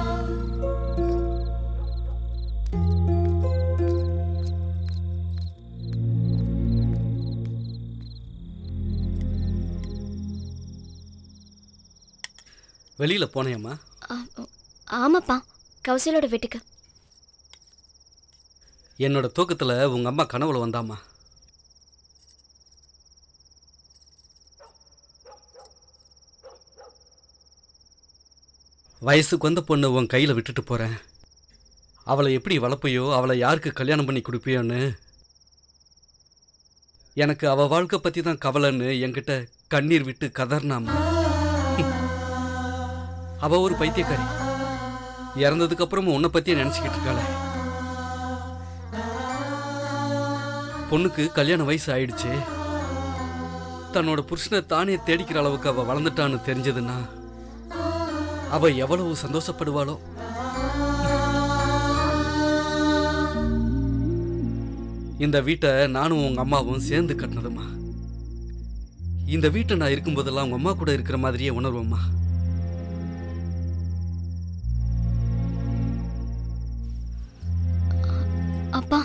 வெளியில போனேம்மா? ஆமாப்பா, கௌசலோட வீட்டுக்கு. என்னோட தூக்கத்துல உங்க அம்மா கனவுல வந்தாம்மா. வயசுக்கு வந்த பொண்ணு உன் கையில் விட்டுட்டு போகிறேன், அவளை எப்படி வளர்ப்பையோ, அவளை யாருக்கு கல்யாணம் பண்ணி கொடுப்பியோன்னு, எனக்கு அவள் வாழ்க்கை பற்றி தான் கவலைன்னு என்கிட்ட கண்ணீர் விட்டு கதர்னாம்மா. அவள் ஒரு பைத்தியக்காரி, இறந்ததுக்கப்புறமும் உன்னை பற்றியே நினச்சிக்கிட்டு இருக்காள. பொண்ணுக்கு கல்யாண வயசு ஆயிடுச்சு, தன்னோட புருஷனை தானே தேடிக்கிற அளவுக்கு அவள் வளர்ந்துட்டான்னு தெரிஞ்சதுன்னா அவ எவ்வளவு சந்தோஷப்படுவாளோ. இந்த வீட்டை நானும் உங்க அம்மாவும் சேர்ந்து கட்டினதுமா. இந்த வீட்டை நான் இருக்கும்போதெல்லாம் உங்க அம்மா கூட இருக்கிற மாதிரியே உணர்வோம்மா. அப்பா,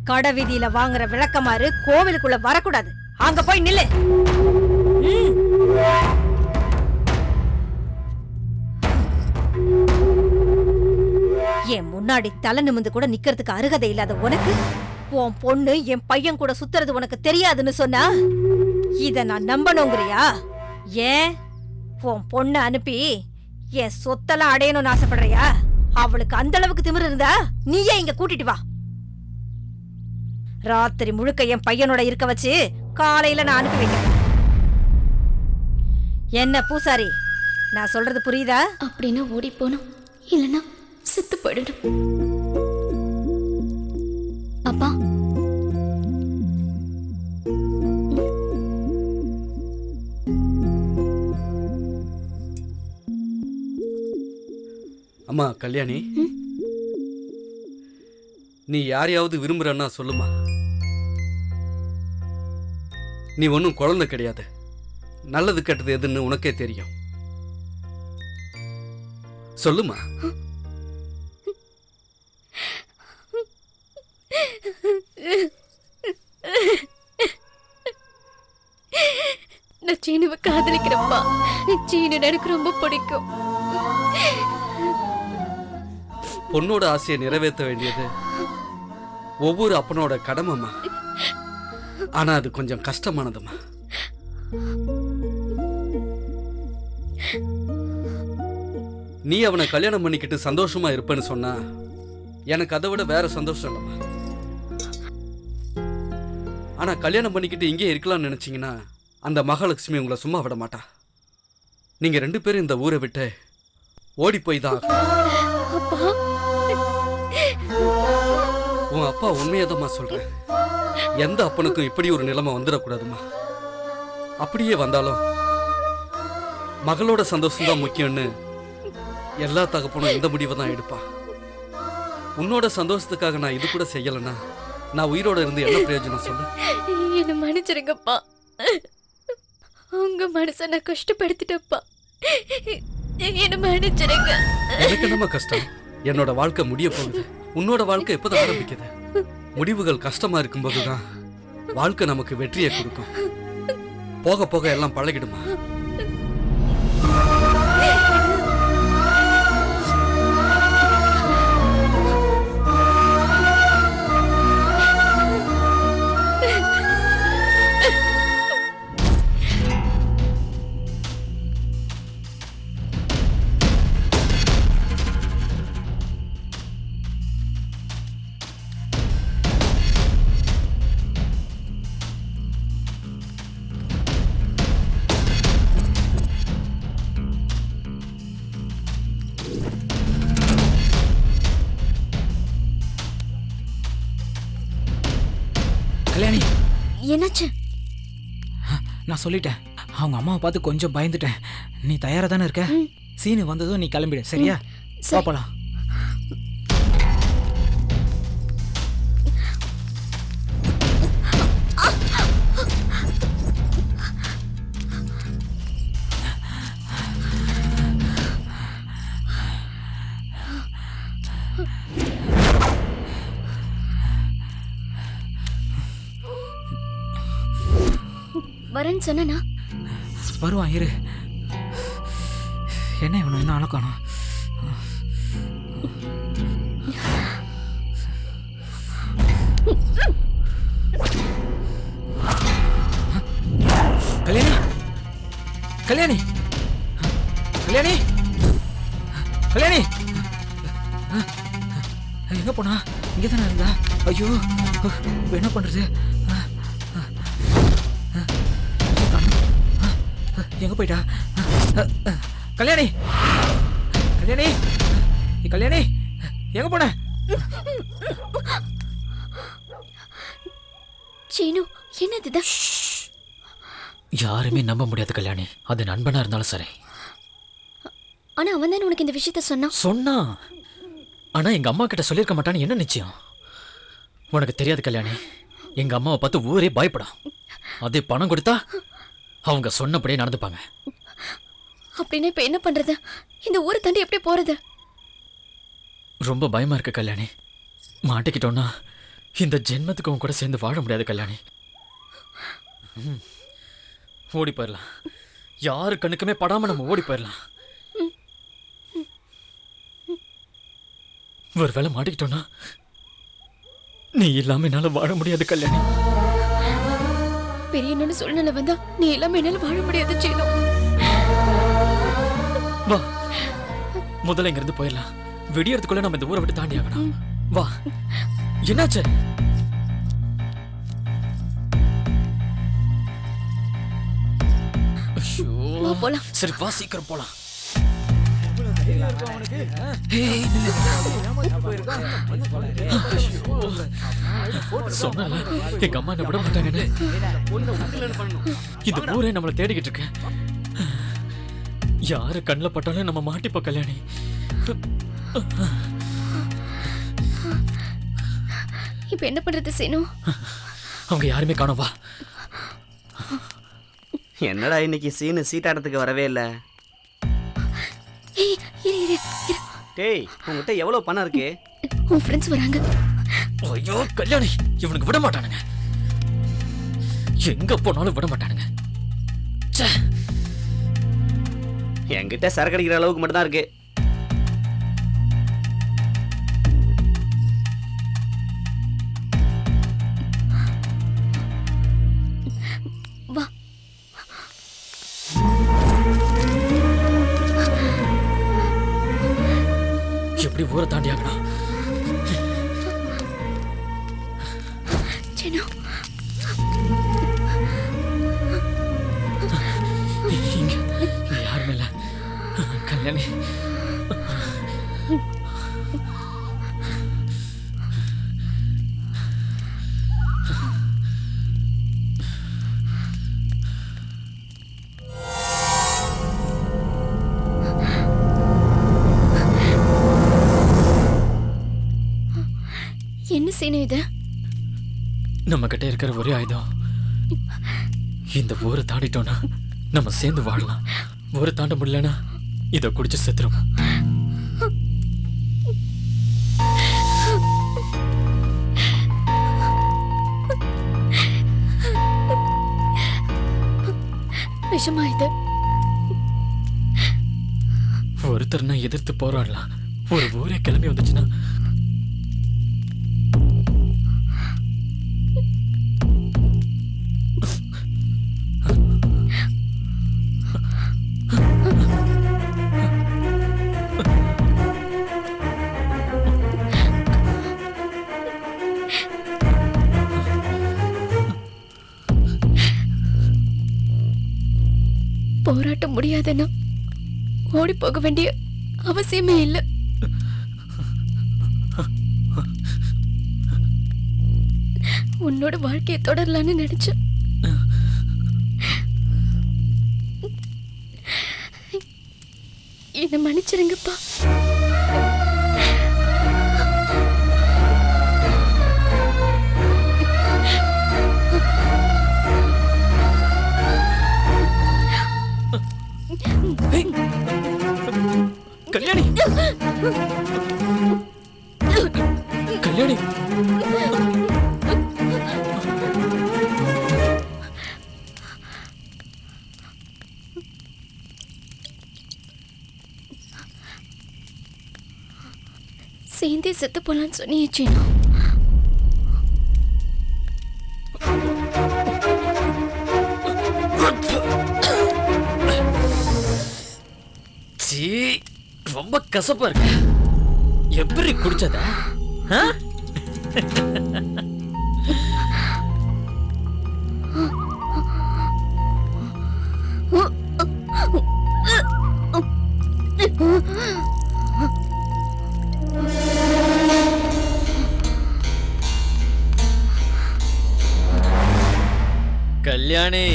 கடை வீதியில வாங்குற விளக்கமாறு கோவிலுக்குள்ள வரக்கூடாது. அங்க போய் நில்லு. என் முன்னாடி தலை நிமிந்து கூட நிக்கிறதுக்கு அருகதை இல்லாத உனக்கு உன் பொண்ணு என் பையன் கூட சுத்துறது உனக்கு தெரியாதுன்னு சொன்னா இத நான் நம்பணுங்கிறியா? ஏன் உன் பொண்ணு அனுப்பி என் சொத்தெல்லாம் அடையணும்னு ஆசைப்படுறியா? அவளுக்கு அந்த அளவுக்கு திமிரு இருந்தா நீயே இங்க கூட்டிட்டு வா. ராத்திரி முழுக்க என் பையனோட இருக்க வச்சு காலையில நான் அனுப்பி வைக்கிறேன். என்ன பூசாரி, நான் சொல்றது புரியுதா? அப்படின்னா ஓடி போகணும், இல்லைன்னா செத்து போயிடணும். அப்பா, அம்மா கல்யாணி, நீ யாரையாவது விரும்புறன்னா சொல்லுமா. நீ ஒன்றும் குழந்தை கிடையாது, நல்லது கெட்டது எதுன்னு உனக்கே தெரியும். சொல்லுமா. நான் சீனுவை காதலிக்கிறப்பா. சீனு எனக்கு ரொம்ப பிடிக்கும். பொண்ணோட ஆசையை நிறைவேற்ற வேண்டியது ஒவ்வொரு அப்பனோட கடமைமா. ஆனா அது கொஞ்சம் கஷ்டமானதுமா. நீ அவனை கல்யாணம் பண்ணிக்கிட்டு சந்தோஷமா இருப்பேன்னு சொன்னா எனக்கு அதை விட வேற சந்தோஷம் இல்லம்மா. ஆனா கல்யாணம் பண்ணிக்கிட்டு இங்கே இருக்கலாம்னு நினைச்சீங்கன்னா அந்த மகாலட்சுமி உங்களை சும்மா விட மாட்டா. நீங்க 2 பேரும் இந்த ஊரை விட்டு ஓடி போய் தான். உன் அப்பா உண்மையதம்மா சொல்றேன். எந்த அப்பனுக்கும் இப்படி ஒரு நிலைமை வந்துடக்கூடாதுமா. அப்படியே வந்தாலும் மகளோட சந்தோஷம் தான் முக்கியம்னு எல்லா தகப்பனும் இந்த முடிவை தான் எடுப்பா. உன்னோட சந்தோஷத்துக்காக நான் இது கூட செய்யலைன்னா நான் உயிரோட இருந்து என்ன பிரயோஜனம் சொல்லு. என்ன மன்னிச்சிருங்கப்பா, உங்க மனசை நான் கஷ்டப்படுத்திட்டப்பா. என்ன மன்னிச்சிருங்க. எனக்கு என்னமா கஷ்டம்? என்னோட வாழ்க்கை முடிய போகுது, உன்னோட வாழ்க்கை எப்போதான் ஆரம்பிக்குது? முடிவுகள் கஷ்டமா இருக்கும்போது தான் வாழ்க்கை நமக்கு வெற்றியை கொடுக்கும். போக போக எல்லாம் பழகிடுமா. கல்யாணி, என்னாச்சு? நான் சொல்லிட்டேன். அவங்க அம்மாவை பார்த்து கொஞ்சம் பயந்துட்டேன். நீ தயாரா தானே இருக்க? சீனு வந்ததும் நீ கிளம்பிடு, சரியா? போலாம். வரேன்னு சொன்னா வருவான், இரு. என்ன இவனு இன்னும் அழக்கானோம்? கல்யாணி, கல்யாணி, கல்யாணி, கல்யாணி, எங்க போனா? இங்கே தானே இருந்தா? ஐயோ, என்ன பண்றது? எங்க போயிட்டா? கல்யாணி, கல்யாணி, கல்யாணி, எங்க போன? சீனு, என்னதுதான்? யாருமே நம்ப முடியாது கல்யாணி, அது நண்பனா இருந்தாலும் சரி. ஆனா அவன் தானே உனக்கு இந்த விஷயத்த சொன்னா. ஆனா எங்க அம்மா கிட்ட சொல்லியிருக்க மாட்டான்னு என்ன நிச்சயம்? உனக்கு தெரியாது கல்யாணி, எங்க அம்மாவை பார்த்து ஊரே பயப்படும். அதே பணம் கொடுத்தா அவங்க சொன்னபடியே நடந்துப்பாங்க. அப்படின்னு இப்ப என்ன பண்றது? இந்த ஊரை தாண்டி எப்படி போறது? ரொம்ப பயமா இருக்கு கல்யாணி. மாட்டிக்கிட்டோன்னா இந்த ஜென்மத்துக்கு உன் கூட சேர்ந்து வாழ முடியாது கல்யாணி. ஓடி போயிடலாம். யாரு கண்ணுக்குமே படாம நம்ம ஓடி போயிடலாம். ஒரு வேளை மாட்டிக்கிட்டோன்னா நீ இல்லாம என்னால வாழ முடியாது கல்யாணி. பெரிய என்னன்னு சூழ்நிலை வந்தா நீ இல்லாம என்னால வாழ முடியாது சீனு. வா, முதல்ல இங்க இருந்து போயிடலாம். விடியறதுக்குள்ள நம்ம இந்த ஊரை விட்டு தாண்டி ஆகணும். வா. என்னாச்சு? வா போலாம். சரி வா, சீக்கிரம் போலாம். சொன்னால எங்க அம்மா என்ன விட மாட்டாங்கன்னு. இந்த ஊரே நம்மளை தேடிக்கிட்டு இருக்கு. யாரு கண்ணில் பட்டாலும் நம்ம மாட்டிப்போம் கல்யாணி. இப்ப என்ன பண்றது சீனு? அவங்க யாருமே காணோம். வா. என்னடா இன்னைக்கு சீனு சீட்டாட்டத்துக்கு வரவே இல்லை? ஏய், இரு இரு இரு. டேய், உங்ககிட்ட எவ்வளவு பணம் இருக்கு? உன் ஃப்ரெண்ட்ஸ் வராங்க. ஐயோ கல்யாணி, இவனுக்கு விட மாட்டானுங்க. எங்க போனாலும் விட மாட்டானுங்க. என்கிட்ட சரக்கு அடிக்கிற அளவுக்கு மட்டும் தான் இருக்கு. வா. எப்படி ஊரை தாண்டி ஆகணும்? சீனு, இங்க யாருமே இல்ல கல்யாணி. என்ன சீனு இது? நம்ம கிட்ட இருக்கிற ஒரே ஆயுதம் இந்த ஊரை தாண்டிட்டோம்னா நம்ம சேர்ந்து வாழலாம். ஊரை தாண்ட முடியலன்னா இதை குடிச்சு செத்துரும். வருஷமா இது. ஒருத்தர் நான் எதிர்த்து போராடலாம், ஒரு ஊரே கிளம்பி வந்துச்சுன்னா போராட்டம் முடியாதுன்னா ஓடி போக வேண்டிய அவசியமே இல்லை. உன்னோட வாழ்க்கையை தொடரலான்னு நினைச்சேன். என்ன மன்னிச்சிருங்கப்பா. கல்யாணி, கல்யாணி, சேர்ந்தே செத்து போலான்னு சொன்னியே சீனு. ரொம்ப கசப்பா இருக்கு. எப்படி குடிச்சத? கல்யாணி,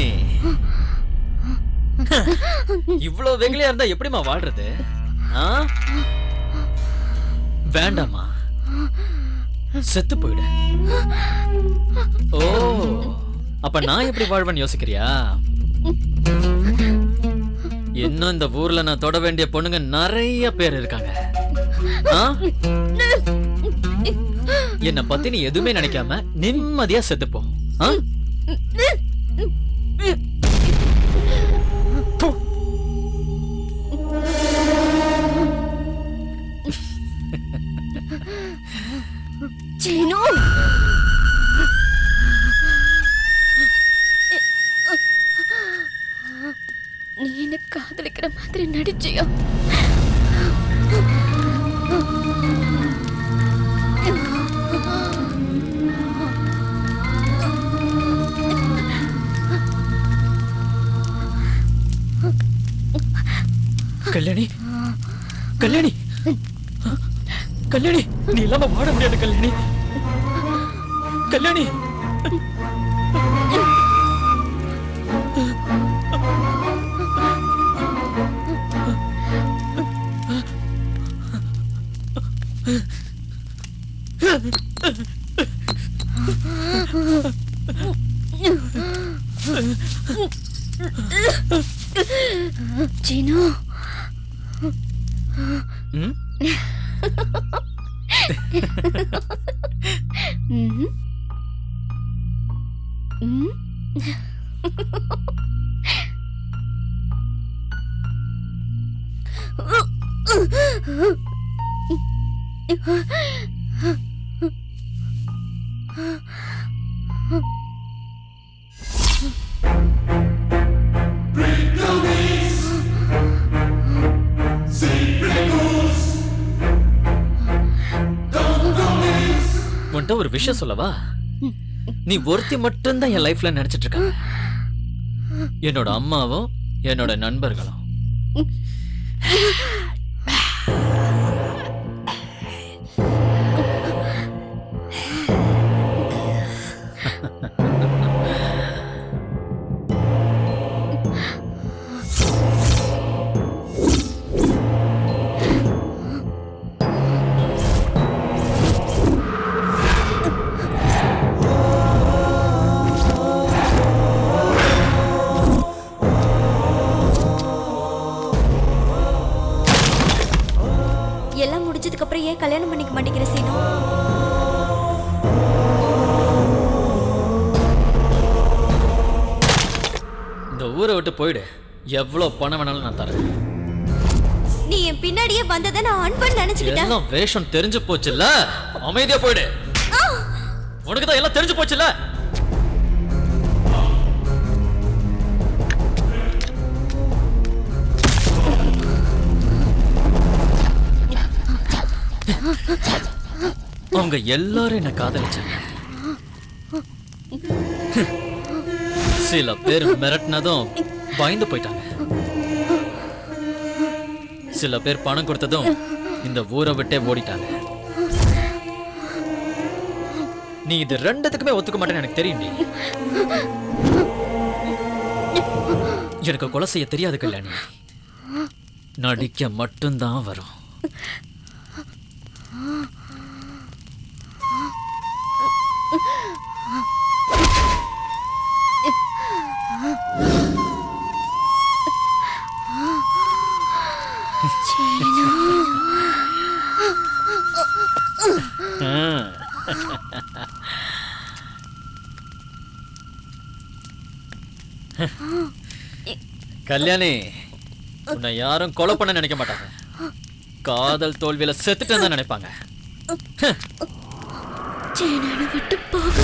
இவ்வளவு வெகுளியா இருந்தா எப்படிமா வாழ்றது? வேண்டாமா, செத்து போயிடு. ஓ, அப்ப நான் எப்படி வாழ்வேன்னு யோசிக்கிறியா? இன்னும் இந்த ஊர்ல நான் தொட வேண்டிய பொண்ணுங்க நிறைய பேர் இருக்காங்க. என்ன பத்தி நீ எதுவுமே நினைக்காம நிம்மதியா செத்துப்போ. சீனு, நீ என்ன காதலிக்கிற மாதிரி நடிச்சியா? கல்யாணி, கல்யாணி, கல்யாணி, நீ இல்லாம வாழ முடியாது கல்யாணி. கல்யாணி, சீனு, உன்கிட்ட ஒரு விஷயம் சொல்லவா? நீ ஒருத்தி மட்டும்தான் என் லைஃப்ல நினைச்சிட்டு இருக்க. என்னோட அம்மாவும் என்னோட நண்பர்களும். எல்லாம் முடிஞ்சதுக்கு அப்புறம் ஏன் கல்யாணம் பண்ணிக்க மாட்டேங்கிற சீனு? இந்த ஊரை விட்டு போயிடு. எவ்வளவு பணம் வேணாலும் நான் தரேன். நீ என் பின்னாடியே வந்ததை நான் அன்பன்னு நினைச்சுக்கிட்டேன். எல்லாம் வேஷம் தெரிஞ்சு போச்சுல்ல, அமைதியா போயிடு. உனக்கு தான் எல்லாம் தெரிஞ்சு போச்சுல்ல. அவங்க எல்லாரும் என்ன காதலிச்சாங்க. சில பேர் மிரட்டினதும் பயந்து போயிட்டாங்க. சில பேர் பணம் கொடுத்ததும் இந்த ஊரை விட்டே ஓடிட்டாங்க. நீ இது ரெண்டுத்துக்குமே ஒத்துக்க மாட்டேன்னு எனக்கு தெரியும். எனக்கு கொலை செய்ய தெரியாது கல்யாணி, நடிக்க மட்டும்தான் வரும். கல்யாணி, உன்னை யாரும் கொலை பண்ண நினைக்க மாட்டாங்க. காதல் தோல்வியில செத்துட்டேன்னு தான் நினைப்பாங்க. விட்டு போக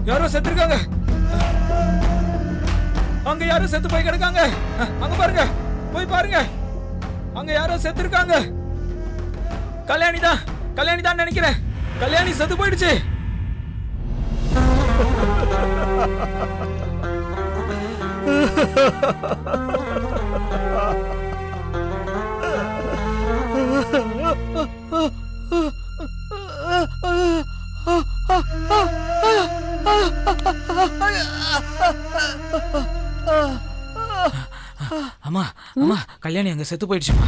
யாரோ செத்துருக்காங்க. அங்க யாரோ செத்து போய் கிடக்காங்க. அங்க பாருங்க, போய் பாருங்க. அங்க யாரோ செத்துருக்காங்க. கல்யாணி தான் நினைக்கிறேன். கல்யாணி செத்து போயிடுச்சு. அம்மா அம்மா, கல்யாணி அங்க செத்து போயிடுச்சுமா.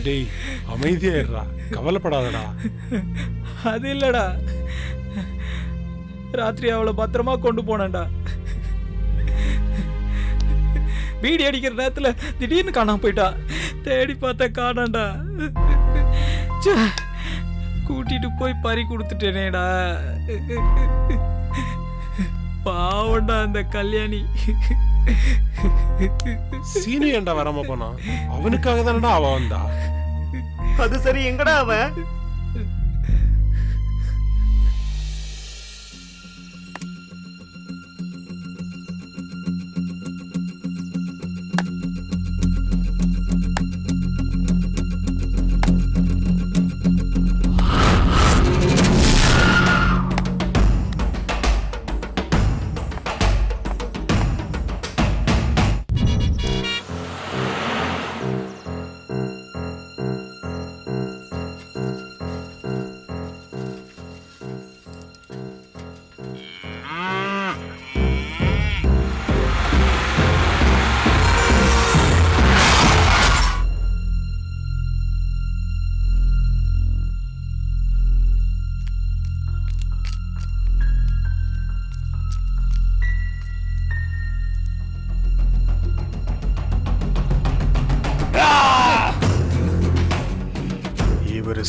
டேய் அமைதியா இருடா, கவலைப்படாதடா. அது இல்லடா, ராத்திரி அவளை பத்திரமா கொண்டு போனேன்டா. பீடி அடிக்கிற நேரத்துல திடீர்னு காணாம போயிட்டா. தேடி பார்த்த காணாண்டா. கூட்டிட்டு போய் பறி கொடுத்துட்டேனேடா. பாவண்டா அந்த கல்யாணி. சீனி ஏண்டா வராம போனா? அவனுக்காக தானடா அவ வந்தா. அது சரி, எங்கடா அவன்?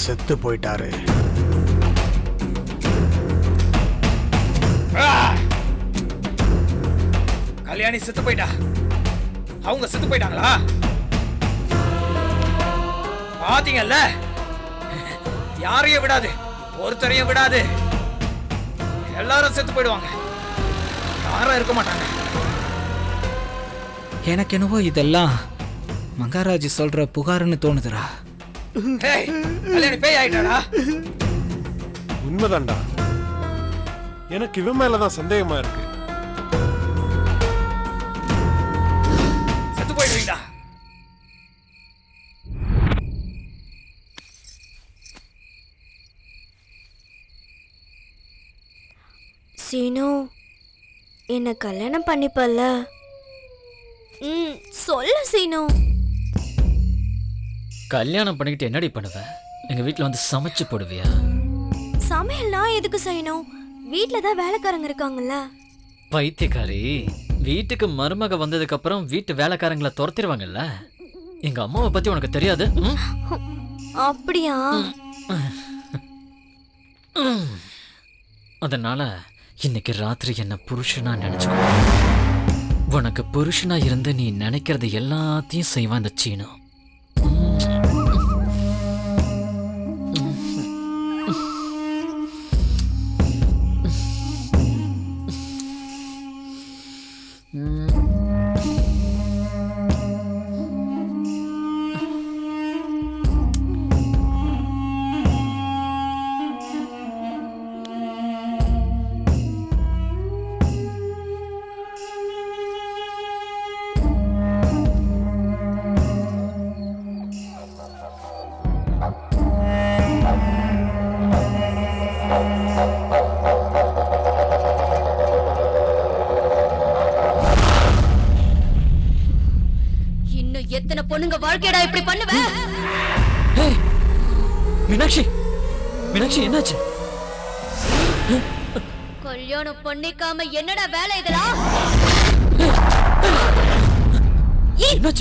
செத்து போயிட்டாரு. கல்யாணி செத்து போயிட்டா. அவங்க செத்து போயிட்டாங்களா? பாத்தீங்கல்ல, யாரையும் விடாது, ஒருத்தரையும் விடாது. எல்லாரும் செத்து போயிடுவாங்க, யாரும் இருக்க மாட்டாங்க. எனக்கு என்னவோ இதெல்லாம் மகாராஜ் சொல்ற புகாருன்னு தோணுதுடா. கல்யாணி பேய் ஆயிட்டாடா. உண்மைதான்டா. எனக்கு இவன் மேலதான் சந்தேகமா இருக்கு. செத்து போயிடுவீங்களா? சீனு, என்ன கல்யாணம் பண்ணிப்பல்ல? சொல்லு சீனு. கல்யாணம் பண்ணிக்கிட்டு என்னடி பண்ணுவ? எங்க வீட்ல வந்து சமைச்சு போடுவியா? சமையல் நான் எதுக்கு செய்யணும்? வீட்ல தான் வேலைக்காரங்க இருக்காங்கல்ல. பைத்தியக்காரி, வீட்டுக்கு மருமக வந்ததுக்கு அப்புறம் வீட்டு வேலைக்காரங்களை துரத்திடுவாங்கல்ல. எங்க அம்மாவை பத்தி உனக்கு தெரியாது? அப்படியா? அதனால இன்னைக்கு ராத்திரி என்ன புருஷனா நினைச்சுக்கோ. உனக்கு புருஷனா இருந்து நீ நினைக்கிறது எல்லாத்தையும் செய்வான் இந்த சீனு. எத்தனை பொண்ணுங்க வாழ்க்கையடா இப்படி பண்ணுவ? மீனாட்சி, மீனாட்சி என்னாச்சு? கல்யாணம் பண்ணிக்காம என்னடா வேலை இதெல்லாம்?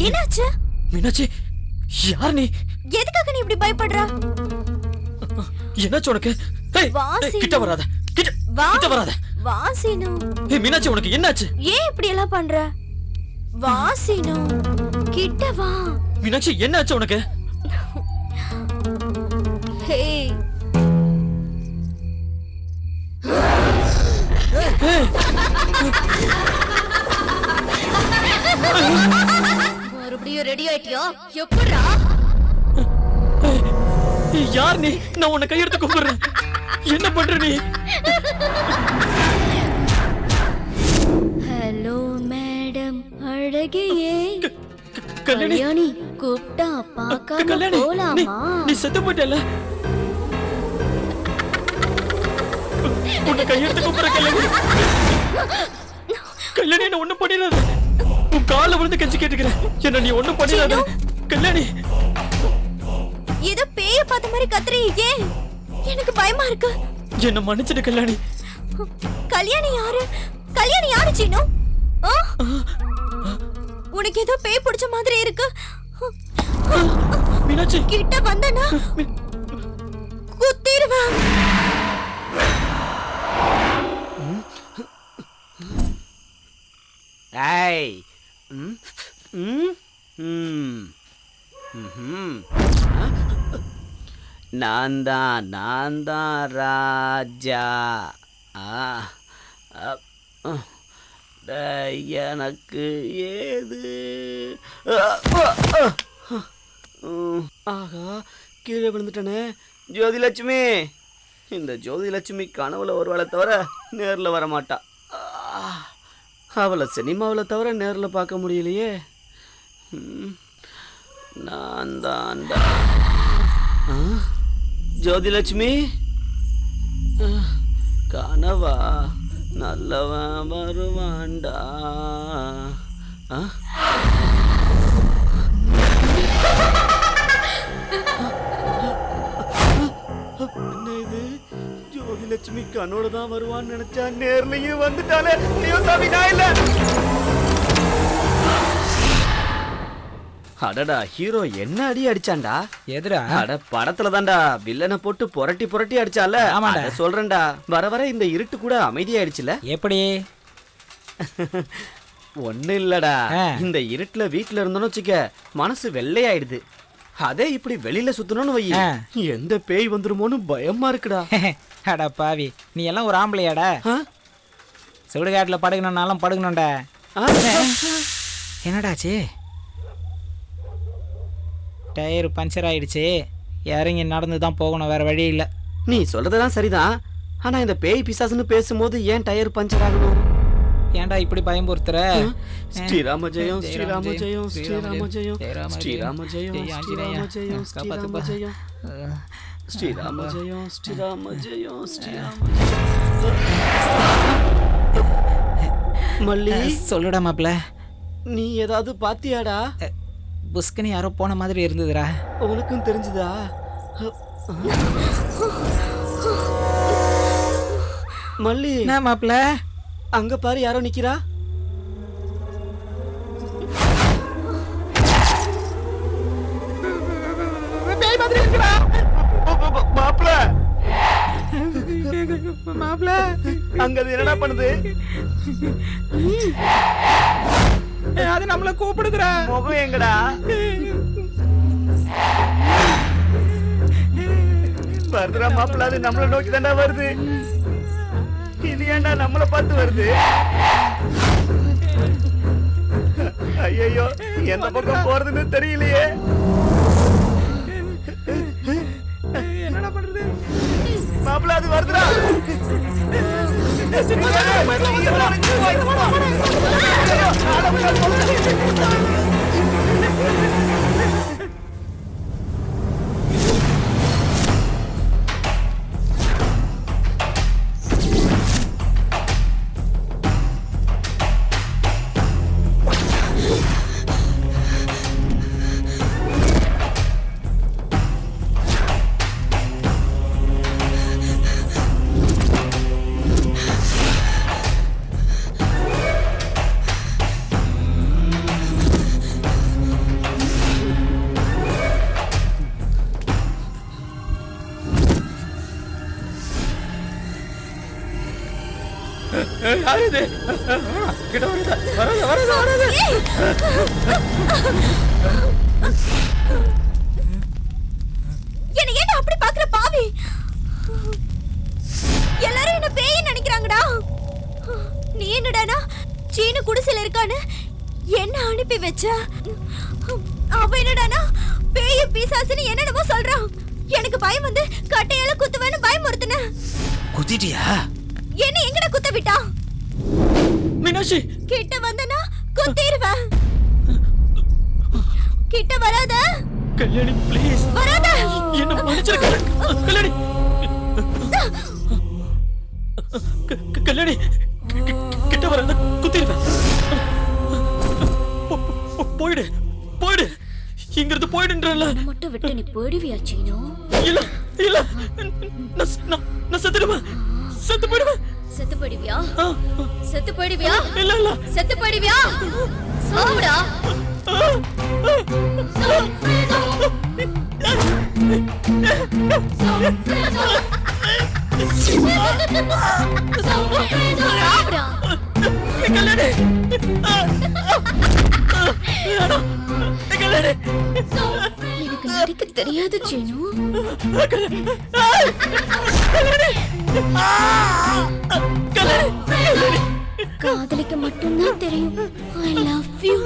என்னாச்சு? மீனாட்சி, யார் நீ? எதுக்காக நீ இப்படி பயப்படுற? என்னாச்சு உனக்கு? கிட்ட வராத, கிட்ட வராத. வா சீனு. மீனாட்சி, உனக்கு என்னாச்சு? ஏன் இப்படி எல்லாம் பண்ற? வா சீனு, கிட்ட வா. மீனாட்சி, என்னாச்சு உனக்கு? ஹே, மறுபடியும் ரெடி ஆயிட்டியா? எப்படா? யார் நீ? நான் உன்னை கையெடுத்து கூப்பிடுறேன். என்ன பண்ற நீ? ஹலோ மேடம் அழகியே. கல்யாணி, கல்யாணி கூப்பிட்டா பார்க்காம கல்யாணி, போலாமா? நீ செத்து போயிட்டல. உன்னை கையெடுத்து கூப்பிடுற கல்யாணி. கல்யாணி, என்ன ஒண்ணும் பண்ணிடாத. உன் காலை விழுந்து கெஞ்சி கேட்டுக்கிறேன். என்ன நீ ஒண்ணும் பண்ணிடாத கல்யாணி. ஏதோ பேய பார்த்த மாதிரி கத்துறீங்க. எனக்கு பயமா இருக்கு. என்ன மன்னிச்சிடு கல்யாணி. கல்யாணி யாரு? கல்யாணி யாரு சீனு? உனக்கு ஏதோ பேய் பிடிச்ச மாதிரி இருக்கு. மீனாட்சி, கிட்ட வந்தனா குத்திடுவேன். ஏய், நான் தான் ராஜா. எனக்கு ஏது? ஆகா, கீழே விழுந்துட்டனே. ஜோதிலட்சுமி, இந்த ஜோதிலட்சுமி கனவுல ஒரு வேளை தவிர நேரில் வரமாட்டா. அவளை சினிமாவில் தவிர நேரில் பார்க்க முடியலையே. நான் தான்டா. ஜோதிலட்சுமி, கனவா? நல்லவன் வருவான்டா. என்ன இது? ஜோதிலட்சுமி கனோட தான் வருவான்னு நினைச்சா நேர்லயும் வந்துட்டாலே. ஐயோ சாமி, நான் இல்ல. அடடா ஹீரோ என்ன அடி அடிச்சான்டா? எதுடா? அட படத்துல தான்டா வில்லனை போட்டு புரட்டி புரட்டி அடிச்சால. ஆமாடா. அத சொல்றேன்டா. வர வர இந்த இருட்டு கூட அமைதியாயிடுச்சுல. எப்படி? ஒண்ணு இல்லடா, இந்த இருட்டுல வீட்டுல இருந்தோன்னு வச்சுக்க மனசு வெள்ளையாயிடுது. அதே இப்படி வெளியில சுத்தணும்னு வை, எந்த பேய் வந்துருமோன்னு பயமா இருக்குடா. அடா பாவி, நீ எல்லாம் ஒரு ஆம்பளையாடா? சுடுகாட்டில் படுக்கணும்னாலும் படுக்கணும்டா. என்னடாச்சு? டயர் பஞ்சர் ஆயிடுச்சு, இறங்கி நடந்து தான் போகணும், வேற வழி இல்லை. நீ சொல்றதெல்லாம் சரிதான், ஆனா இந்த பேய் பிசாசுன்னு பேசும்போது ஏன் டயர் பஞ்சர் ஆகணும்? ஏன்டா இப்படி பயம்புறுத்துற? ஸ்ரீராம ஜெயம் ஸ்ரீராம ஜெயம் ஸ்ரீராம ஜெயம் ஸ்ரீராம ஜெயம் ஸ்ரீராம ஜெயம் ஸ்ரீராம ஜெயம் ஸ்ரீராம ஜெயம் ஸ்ரீராம ஜெயம் ஸ்ரீராம மல்லி, சொல்லுடா மாப்ள. நீ ஏதாவது பாத்தியாடா? புஸ்கனி யாரோ போன மாதிரி இருந்ததுடா. உனக்கும் தெரிஞ்சுதா? மல்லி, என்ன மாப்ள? அங்க பாரு, யாரோ நிக்கிறா. மாப்ள மாப்ள, அங்க அது என்னடா பண்ணுது? அது நம்மள கூப்பிடுதுடா. முகம் எங்கடா? வருதுடா மாப்ள, அது நம்மள நோக்கி தானே வருது. இது ஏன்டா நம்மள பார்த்து வருது? ஐயோ, எந்த பக்கம் போறதுன்னு தெரியலையே. என்னடா பண்றது? மாப்ள, அது வருதுடா. என்ன ஏன் அப்படி பாக்குற பாவி? எல்லாரும் என்ன பேய் நினைக்கிறாங்கடா. நீ என்னடானா சீனு குடிசையில இருக்கான்னு என்ன அனுப்பி வச்ச? அவ என்னடானா பேய் பிசாசுன்னு என்னென்னமோ சொல்றான். எனக்கு பயம் வந்து கட்டையால குத்துவேன்னு பயமுறுத்துன. குத்திட்டியா? என்ன எங்கடா குத்த விட்டா? மீனாட்சி, கிட்ட வந்தனா குத்திடுவேன். கிட்ட வராத கல்யாணி, ப்ளீஸ் வராத. என்ன மன்னிச்சிரு கல்யாணி. கல்யாணி, கிட்ட வராத, குத்திடுவேன். போயிடு போயிடு, இங்கிருந்து போயிடுன்றல. மட்டும் விட்டு நீ போயிடுவியா சீனு? இல்ல இல்ல, நான் செத்துடுவேன், செத்து போயிடுவேன். செத்து போயிடுவியா? செத்து போயிடுவியா? இல்ல இல்ல, செத்து போயிடுவியா? சாவுடா. சாவுடா. கல்யாணி, கல்யாணி, எனக்கு நடிக்க தெரியாது சீனு. காதலிக்க மட்டும்தான் தெரியும். I love you.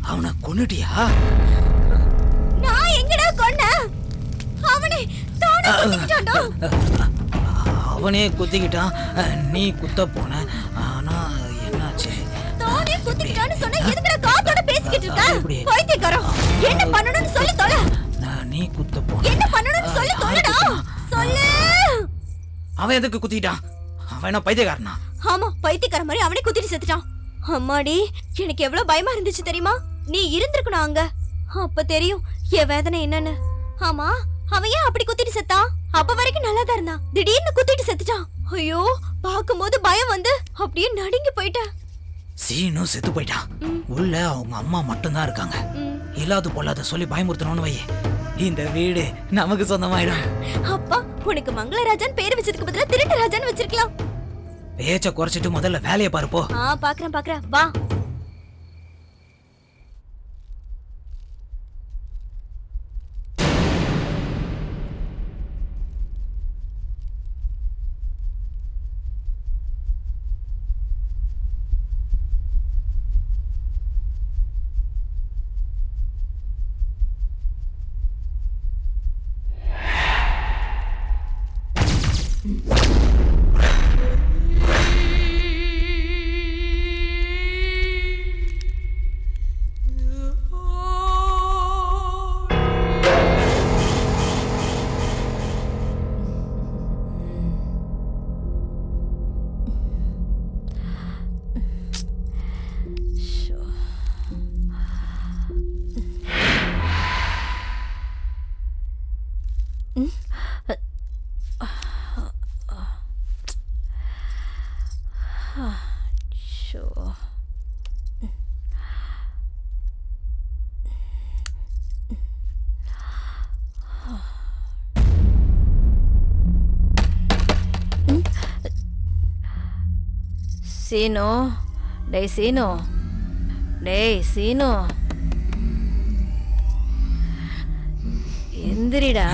அவனை கொன்னுட்டியா? நான் எங்கடா கொன்ன? அவனே தானே குத்திக்கிட்டான்டா. அவனே குத்திக்கிட்டான், நீ குத்த போன. ஆனா என்னாச்சு? தானே குத்திக்கிட்டான்னு சொன்னா எதுக்குடா காத்தோட பேசிக்கிட்டு இருக்க? பைத்தியக்காரன், என்ன பண்ணணும்னு சொல்லி தொலை. நீ குத்த போன. என்ன பண்ணணும்னு சொல்லி தொலைடா. சொல்லு. அவன் எதுக்கு குத்திட்டான்? அவன் என்ன பைத்தியக்காரனா? ஆமா, பைத்தியக்கார மாதிரி அவனே குத்திட்டு செத்துட்டான். அம்மாடி, எனக்கு எவ்வளவு பயமா இருந்துச்சு தெரியுமா? நீ இருந்திருக்கணும் அங்க, அப்ப தெரியும் என் வேதனை என்னன்னு. ஆமா, அவன் ஏன் அப்படி குத்திட்டு செத்தான்? அப்ப வரைக்கும் நல்லா தான் இருந்தான், திடீர்னு குத்திட்டு செத்துட்டான். ஐயோ, பாக்கும்போது பயம் வந்து அப்படியே நடுங்கி போயிட்டேன். சீனும் செத்து போயிட்டான். உள்ள அவங்க அம்மா மட்டும்தான் இருக்காங்க. இல்லாத பொல்லாத சொல்லி பயமுறுத்தணும்னு வை, இந்த வீடு நமக்கு சொந்தமாயிடும். அப்பா, உனக்கு மங்களராஜன் பேர் வச்சதுக்கு பதிலா திருட்டு ராஜான்னு வச்சிருக்கலாம். பேச்ச குறைச்சிட்டு முதல்ல வேலையை பாருப்போ. பாக்குறேன் வா. சீனு, டேய் சீனு, டேய் சீனு, எந்திரிடா.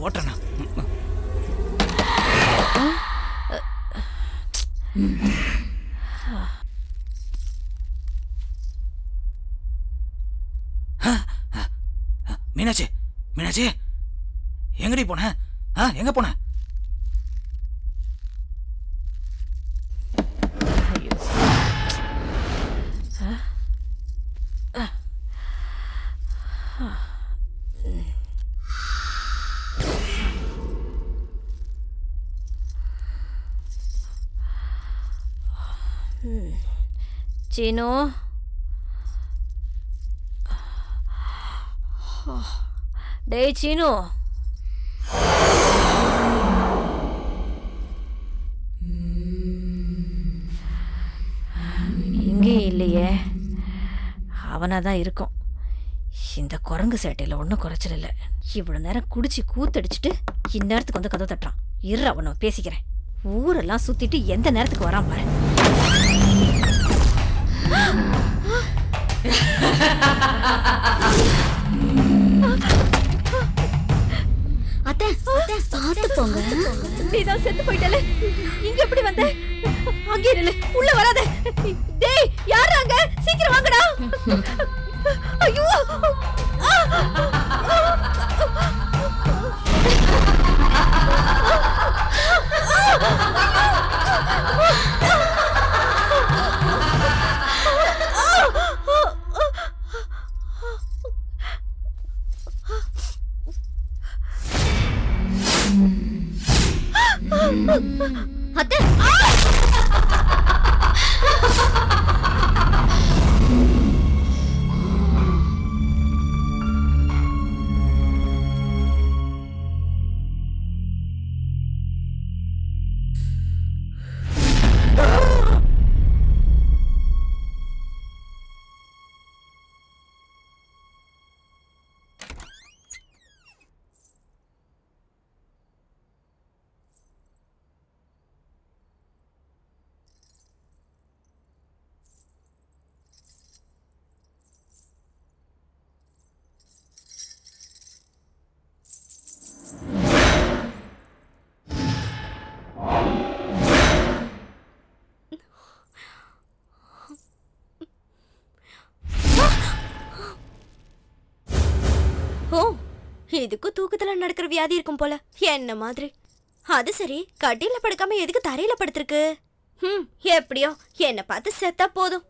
போட்டேண்ணா. மீனாட்சி, மீனாட்சி, எங்கடி போன? எங்க போன? சீனு, டேய் சீனு, இங்கேயும் இல்லையே. அவனாதான் இருக்கும். இந்த குரங்கு சேட்டையில ஒன்றும் குறைச்சல் இல்லை. இவ்வளவு நேரம் குடிச்சு கூத்தடிச்சிட்டு இந்நேரத்துக்கு வந்து கதவு தட்டுறான். இரு, அவனை பேசிக்கிறேன். ஊரெல்லாம் சுத்திட்டு எந்த நேரத்துக்கு வரான் பாரு. அத்தை, பார்த்து போங்க. நீதான் செத்து போயிட்டல, இங்க எப்படி வந்த? அங்கே நில்லு, உள்ள வராத. டேய், யாரு அங்க? சீக்கிரம் வாங்கடா. ஐயோ, அத்தை, இதுக்கு தூக்கத்துல நடக்கிற வியாதி இருக்கும் போல, என்ன மாதிரி. அது சரி, கட்டில படுக்காம எதுக்கு தரையில படுத்திருக்கு? எப்படியோ என்ன பார்த்து செத்தா போதும்.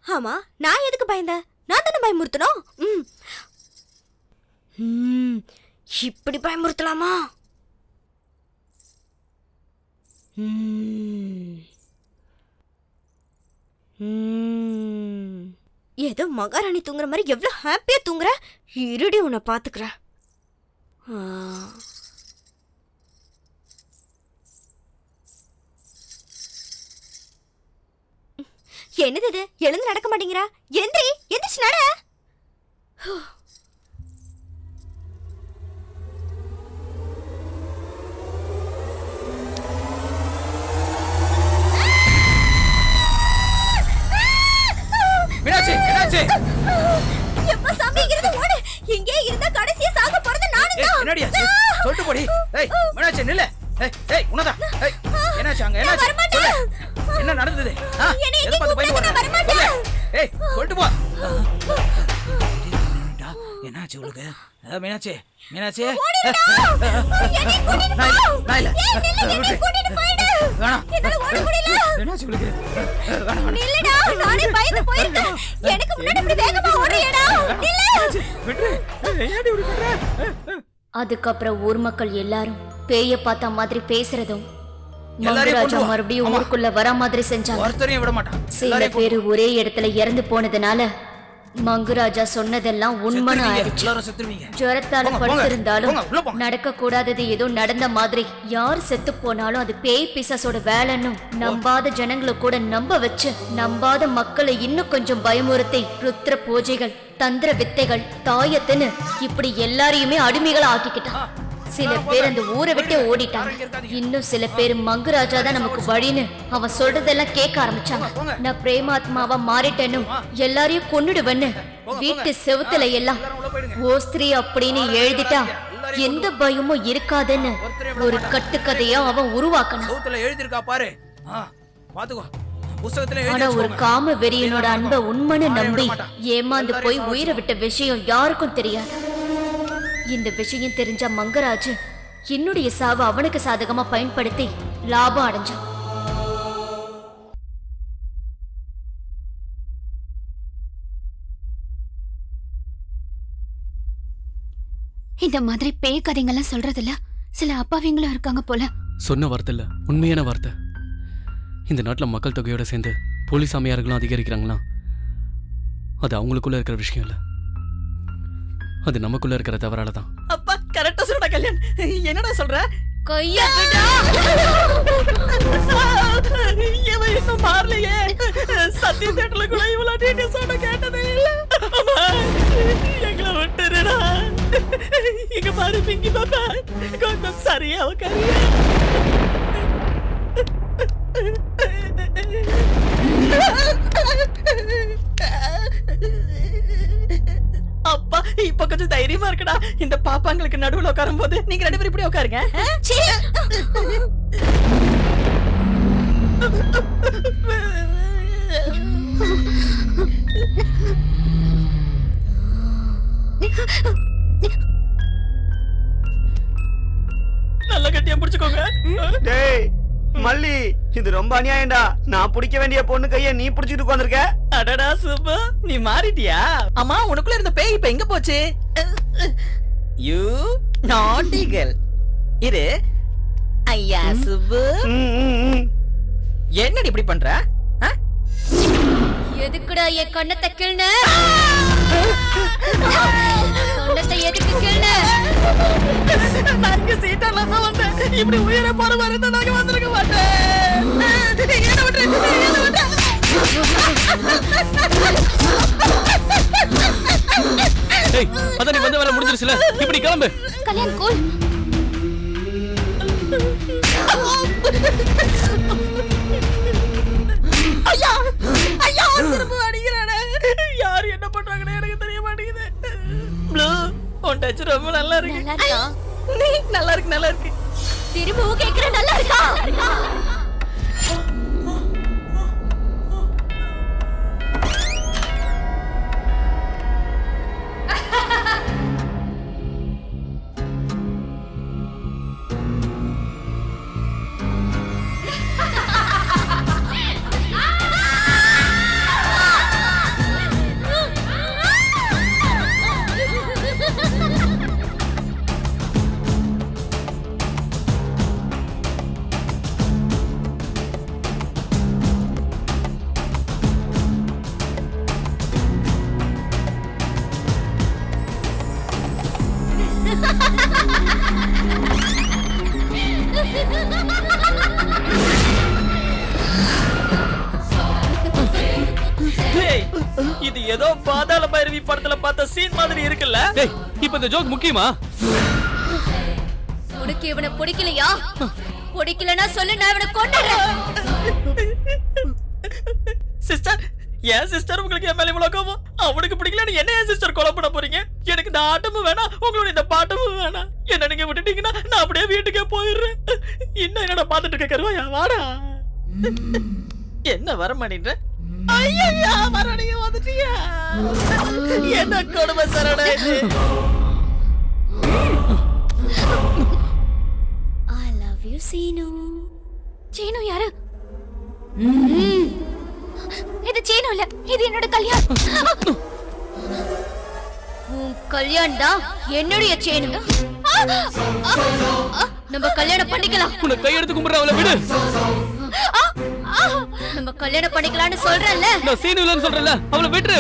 ஆமா, நான் எதுக்கு பயந்த? நான் தானே பயமுறுத்தணும். இப்படி பயமுறுத்தலாமா? ஏதோ மகாராணி தூங்குற மாதிரி எவ்வளவு ஹாப்பியா தூங்குற. இருடி உன்னை பாத்துக்கிறேன். என்னது இது? எழுந்து நடக்க மாட்டேங்கிறா. எந்திரி, எந்திரிச்சு நட. மீனாட்சி, மீனாட்சி, எப்ப சமைக்கிறது ஓடு. இங்கே இருந்தா கடைசியா சாக போறது நானும் தான். என்னடி ஆச்சு? சொல்லிட்டு போடி. ஏய் மீனாட்சி நில்லு. ஏய் உனதா. ஏய் என்னாச்சு அங்க? என்னாச்சு? சொல்லு. என்ன நடந்தது? எதை பார்த்து பயப்படுற? ஏய் சொல்லிட்டு போ. என்னாச்சு உங்களுக்கு? மீனாட்சி, மீனாட்சி. நான் இல்ல. வேணாம். என்னாச்சு உங்களுக்கு? நில்லுடா, நானே பயந்து போயிருக்கேன். எனக்கு முன்னாடி இப்படி வேகமா ஓடுறியடா. நில்லு. விட்டு. ஏன்டி இப்படி பண்ற? அதுக்கப்புறம் ஊர் மக்கள் எல்லாரும் பேய பார்த்த மாதிரி பேசுறதும் எல்லாரையும் மங்கராஜா கொண்டு வா. மறுபடியும் ஆமா. ஊருக்குள்ள வர மாதிரி செஞ்சாங்க. ஒருத்தரையும் விட மாட்டான். சில பேரு ஒரே இடத்துல இறந்து போனதுனால மங்குராஜா சொன்னதெல்லாம் உண்மைன்னு ஆயிடுச்சு. எல்லாரும் செத்துருவீங்க. ஜுரத்தால போங்க, படுத்திருந்தாலும் போங்க, உள்ள போங்க. நடக்க கூடாதது ஏதோ நடந்த மாதிரி. யார் செத்து போனாலும் அது பேய் பிசாசோட வேலைன்னு நம்பாத ஜனங்களை கூட நம்ப வச்சு, நம்பாத மக்களை இன்னும் கொஞ்சம் பயமுறுத்தி ருத்ர பூஜைகள், தந்திர வித்தைகள், தாயத்துன்னு இப்படி எல்லாரையுமே அடிமைகளா ஆக்கிக்கிட்டான். சில பேர் அந்த ஊரை விட்டு ஓடிட்டாங்க. இன்னும் சில பேர் மங்குராஜா தான் நமக்கு வழின்னு அவன் சொல்றதெல்லாம் கேட்க ஆரம்பிச்சாங்க. நான் பிரேமாத்மாவா மாறிட்டேன்னு எல்லாரையும் கொன்னுடுவேன்னு வீட்டு செவுத்துல எல்லாம் ஓஸ்திரி அப்படின்னு எழுதிட்டா எந்த பயமும் இருக்காதுன்னு ஒரு கட்டுக்கதையா அவன் உருவாக்கணும். சவுத்துல எழுதிருக்கா பாரு. பாத்துக்கோ. புத்தகத்துல ஆனா எழுதி ஒரு காம வெறியனோட அன்பை உண்மைன்னு நம்பி ஏமாந்து போய் உயிரை விட்ட விஷயம் யாருக்கும் தெரியாது. இந்த விஷயம் தெரிஞ்ச மங்கராஜ் என்னுடைய சாவை அவனுக்கு சாதகமா பயன்படுத்தி லாபம் அடைஞ்சான். இந்த மாதிரி பேய் கதைங்கெல்லாம் சொல்றதுல சில அப்பாவிங்களும் இருக்காங்க போல. சொன்ன வார்த்தை இல்ல, உண்மையான வார்த்தை. இந்த நாட்டில் மக்கள் தொகையோட சேர்ந்து போலீஸ் அம்மையார்களும் அதிகரிக்கிறாங்களா, அது அவங்களுக்குள்ள இருக்கிற விஷயம் இல்ல, அது நமக்குள்ள இருக்கிற தவறால தான். அப்பா கரெக்டா சொல்றடா கல்யாண். என்னடா சொல்ற? கையா இவன் இன்னும் மாறலையே. சத்திய தேட்டர்ல கூட இவ்வளவு டீட்டெயில்ஸ் சொன்ன கேட்டதே இல்ல. அம்மா எங்களை விட்டுருடா. இங்க பாரு பிங்கி பாப்பா, கொஞ்சம் சரியா உட்காரு. அப்பா இப்ப கொஞ்சம் தைரியமா இருக்குடா. இந்த பாப்பாங்களுக்கு நடுவுல உட்காரும் போது நீங்க ரெண்டு பேரும் இப்படி உட்காருங்க. நல்ல கட்டியா பிடிச்சுக்கோங்க. டேய் மல்லி, இது ரொம்ப அநியாயம்டா. நான் பிடிக்க வேண்டிய பொண்ணு கைய நீ பிடிச்சிட்டு உட்கார்ந்திருக்க. அடடா சுப்பு, நீ மாறிட்டியா? அம்மா உனக்குள்ள இருந்த பேய் இப்ப எங்க போச்சு? யூ நாட்டி கேர்ள். இரு ஐயா சுப்பு, என்னடி இப்படி பண்ற? எதுக்குடா என் கண்ணத்தை கிள்ன? கண்ணத்தை எதுக்கு கிள்ன? நாங்க சீட்டால தான் வந்தேன். இப்படி உயிரை போற மாதிரி இருந்தா நாங்க வந்திருக்க மாட்டேன். என்ன விட்டு என்ன விட்டு. ஏய் அதான் நீ வந்த வேலை முடிஞ்சிருச்சுல, இப்படி கிளம்பு. கல்யாண் கூல். ஐயா ஐயா திரும்ப அடிக்கிறானே. யார் என்ன பண்றாங்கன்னு எனக்கு தெரிய மாட்டேங்குது. ப்ளூ உன் டச் ரொம்ப நல்லா இருக்கு. நீ நல்லா இருக்கு, நல்லா இருக்கு. திரும்பவும் கேக்குற நல்லா இருக்கா? டேய், இது ஏதோ பாதாள பைரவி படத்துல பார்த்த சீன் மாதிரி இருக்குல்ல? டேய் இப்போ இந்த ஜோக் முக்கியமா? உனக்கு இவனை பிடிக்கலையா? பிடிக்கலன்னா சொல்லு, நான் இவனை கொன்னுடுறேன். சிஸ்டர், ஏன் சிஸ்டர் உங்களுக்கு என் மேல இவ்வளவு கோபம்? அவனுக்கு பிடிக்கலன்னு என்ன ஏன் சிஸ்டர் கொலை பண்ண போறீங்க? எனக்கு இந்த ஆட்டமும் வேணாம், உங்களோட இந்த பாட்டமும் வேணாம். என்ன நீங்க விட்டுட்டீங்கன்னா நான் அப்படியே வீட்டுக்கே போயிடுறேன். இன்னும் என்னடா பாத்துட்டு இருக்க கருவாயா? வாடா. என்ன வர மாட்டேன்ற? ஐயா, மறுபடிய வந்துட்டியா? என்ன கொடுமை சரடா இது? I love you, Seenu. Seenu யாரு? இது சீனு இல்ல, இது என்னோட கல்யாணம். உன் கல்யாணம் தான் என்னுடைய சேனு. நம்ம கல்யாணம் பண்ணிக்கலாம். உன்னை கையெடுத்து கும்பிடுற அவளை விடு. நம்ம கல்யாணம் பண்ணிக்கலாம்னு சொல்றேன்ல. நான் சீனு இல்லைன்னு சொல்றேன்ல, அவளை விட்டுரு.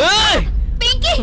ஏய் பிங்கி,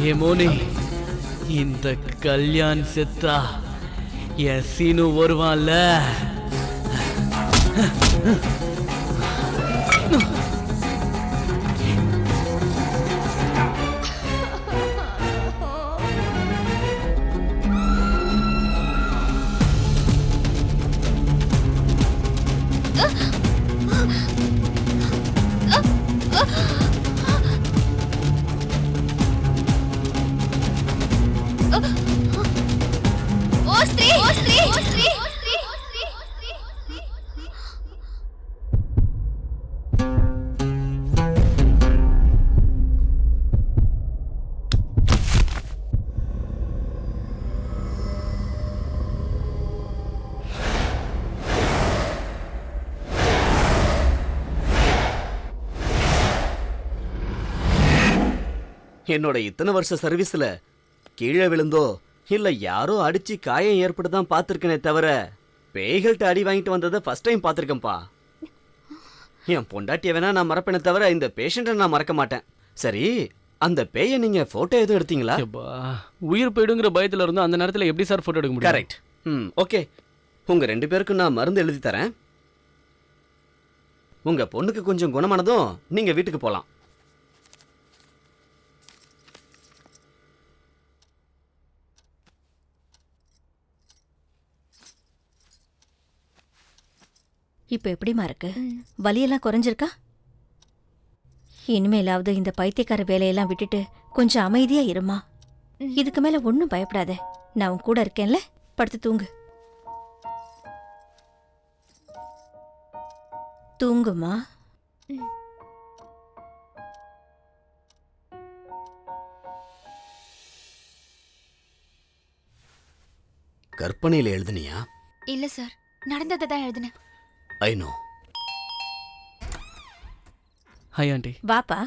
ஏ மோனி, இந்த கல்யாண் செத்தா என் சீனு வருவான்ல. என்னோட இத்தனை வருஷ சர்வீஸ்ல கீழே விழுந்தோ இல்ல யாரோ அடிச்சு காயம் ஏற்பட்டுதான் பார்த்திருக்கனே தவிர பேய்கள்ட்ட அடி வாங்கிட்டு வந்ததை ஃபர்ஸ்ட் டைம் பார்த்திருக்கேன்ப்பா. என் பொண்டாட்டிய வேணா நான் மறப்பேனே தவிர இந்த பேஷண்ட்டை நான் மறக்க மாட்டேன். சரி, அந்த பேயை நீங்க போட்டோ எதுவும் எடுத்தீங்களா? உயிர் போயிடுங்கிற பயத்துல இருந்து அந்த நேரத்துல எப்படி சார் போட்டோ எடுக்க முடியும்? கரெக்ட். ஓகே, உங்க 2 பேருக்கும் நான் மருந்து எழுதி தரேன். உங்க பொண்ணுக்கு கொஞ்சம் குணமானதும் நீங்க வீட்டுக்கு போலாம். இப்ப எப்படிமா இருக்கு? வலியெல்லாம் குறைஞ்சிருக்கா? இனிமேலாவது இந்த பைத்தியக்கார வேலையெல்லாம் விட்டுட்டு கொஞ்சம் அமைதியா இருமா. இதுக்கு மேல ஒன்னும் பயப்படாத, நான் உன் கூட இருக்கேன்ல. படுத்து தூங்கு. தூங்குமா. கற்பனையில எழுதுனியா? இல்ல சார், நடந்ததை தான் எழுதினேன். I know. Hi aunty. வாப்பா.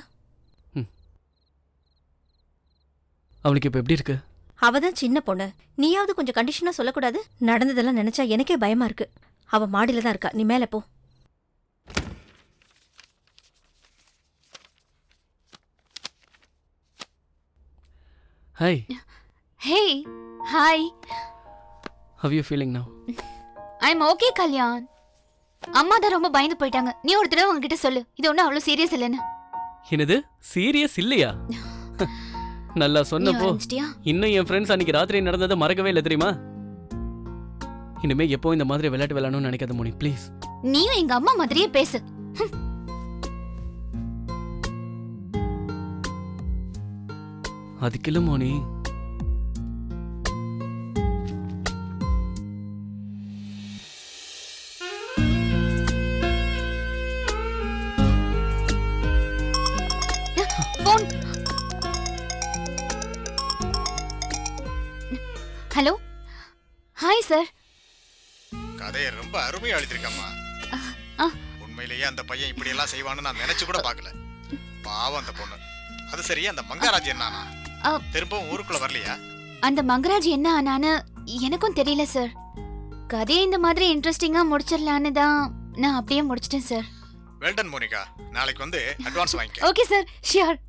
அவளுக்கு இப்போ எப்படி இருக்கு? அவ தான் சின்ன பொண்ணு, நீயாவது கொஞ்சம் கண்டிஷனா சொல்லக்கூடாது? நடந்ததெல்லாம் நினைச்சா எனக்கே பயமா இருக்கு. அவ மாடியில தான் இருக்கா, நீ மேல போ. Hi. Hey hi. How you feeling now? I am okay Kalyan. அம்மா தான் ரொம்ப பயந்து போயிட்டாங்க. நீ ஒரு தடவை உங்ககிட்ட சொல்லு, இது ஒன்றும் அவ்வளோ சீரியஸ் இல்லைன்னு. என்னது சீரியஸ் இல்லையா? நல்லா சொன்னப்போ ஆரம்பிச்சிட்டியா? இன்னும் என் ஃப்ரெண்ட்ஸ் அன்னைக்கு ராத்திரி நடந்ததை மறக்கவே இல்லை தெரியுமா? இனிமே எப்போ இந்த மாதிரி விளையாட்டு விளையாடணும்னு நினைக்காத மோனி ப்ளீஸ். நீயும் எங்க அம்மா மாதிரியே பேசு. அதுக்கு இல்லை Moni. Phone. Hello. Hi sir. கதையை ரொம்ப அருமையா எழுதிருக்கம்மா. உண்மையிலேயே அந்த பையன் இப்படி எல்லாம் செய்வான்னு நான் நினைச்சு கூட பார்க்கல. பாவம் அந்த பொண்ணு. அது சரி, அந்த மங்காராஜ் என்னானா? திரும்பவும் ஊருக்குள்ள வரலையா? அந்த மங்கராஜ் என்ன ஆனான்னு எனக்கும் தெரியல சார். கதையை இந்த மாதிரி இன்ட்ரெஸ்டிங்கா முடிச்சிடலான்னு தான் நான் அப்படியே முடிச்சிட்டேன் சார். வெல்டன் மோனிகா, நாளைக்கு வந்து அட்வான்ஸ் வாங்கிக்க. Okay sir, sure.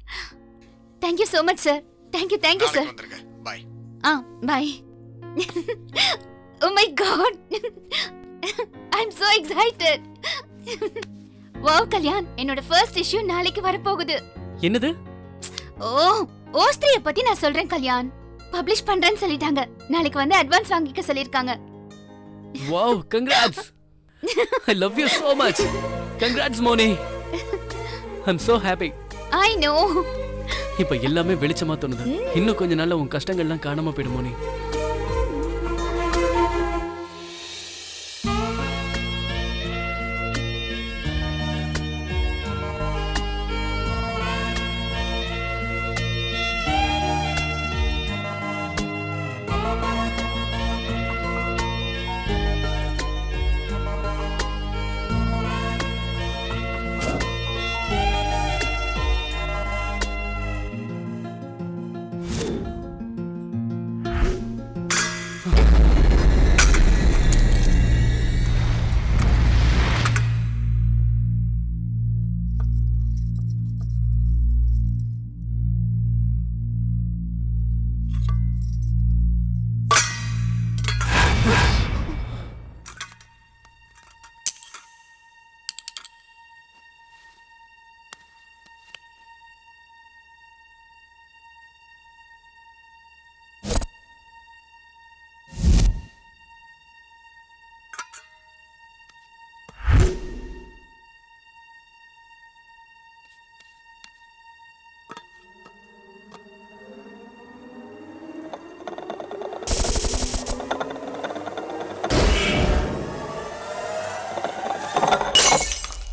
Thank you so much sir. Thank you நாளைக்கு சார். வந்துருங்க. Bye. Bye. Oh my god. I'm so excited. Wow Kalyan, என்னோட ஃபர்ஸ்ட் இஷ்யூ நாளைக்கு வர போகுது. என்னது? ஓஸ்திரிய பத்தி நான் சொல்றேன் கல்யாண். பப்ளிஷ் பண்றேன்னு சொல்லிட்டாங்க. நாளைக்கு வந்து அட்வான்ஸ் வாங்கிக்க சொல்லிருக்காங்க. Wow, congrats. I love you so much. Congrats Moni. I'm so happy. I know. இப்ப எல்லாமே வெளிச்சமா தோணுது. இன்னும் கொஞ்ச நாள்ல உன் கஷ்டங்கள்லாம் காணாம போயிடும் மோனி.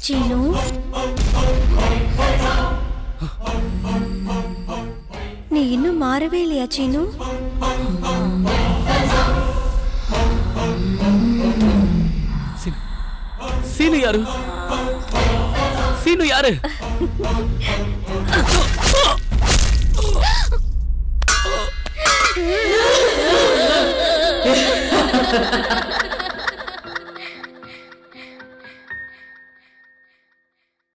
சீனு, நீ இன்னும் மாறவே இல்லையா சீனு? சீனு யாரு? சீனு யாரு?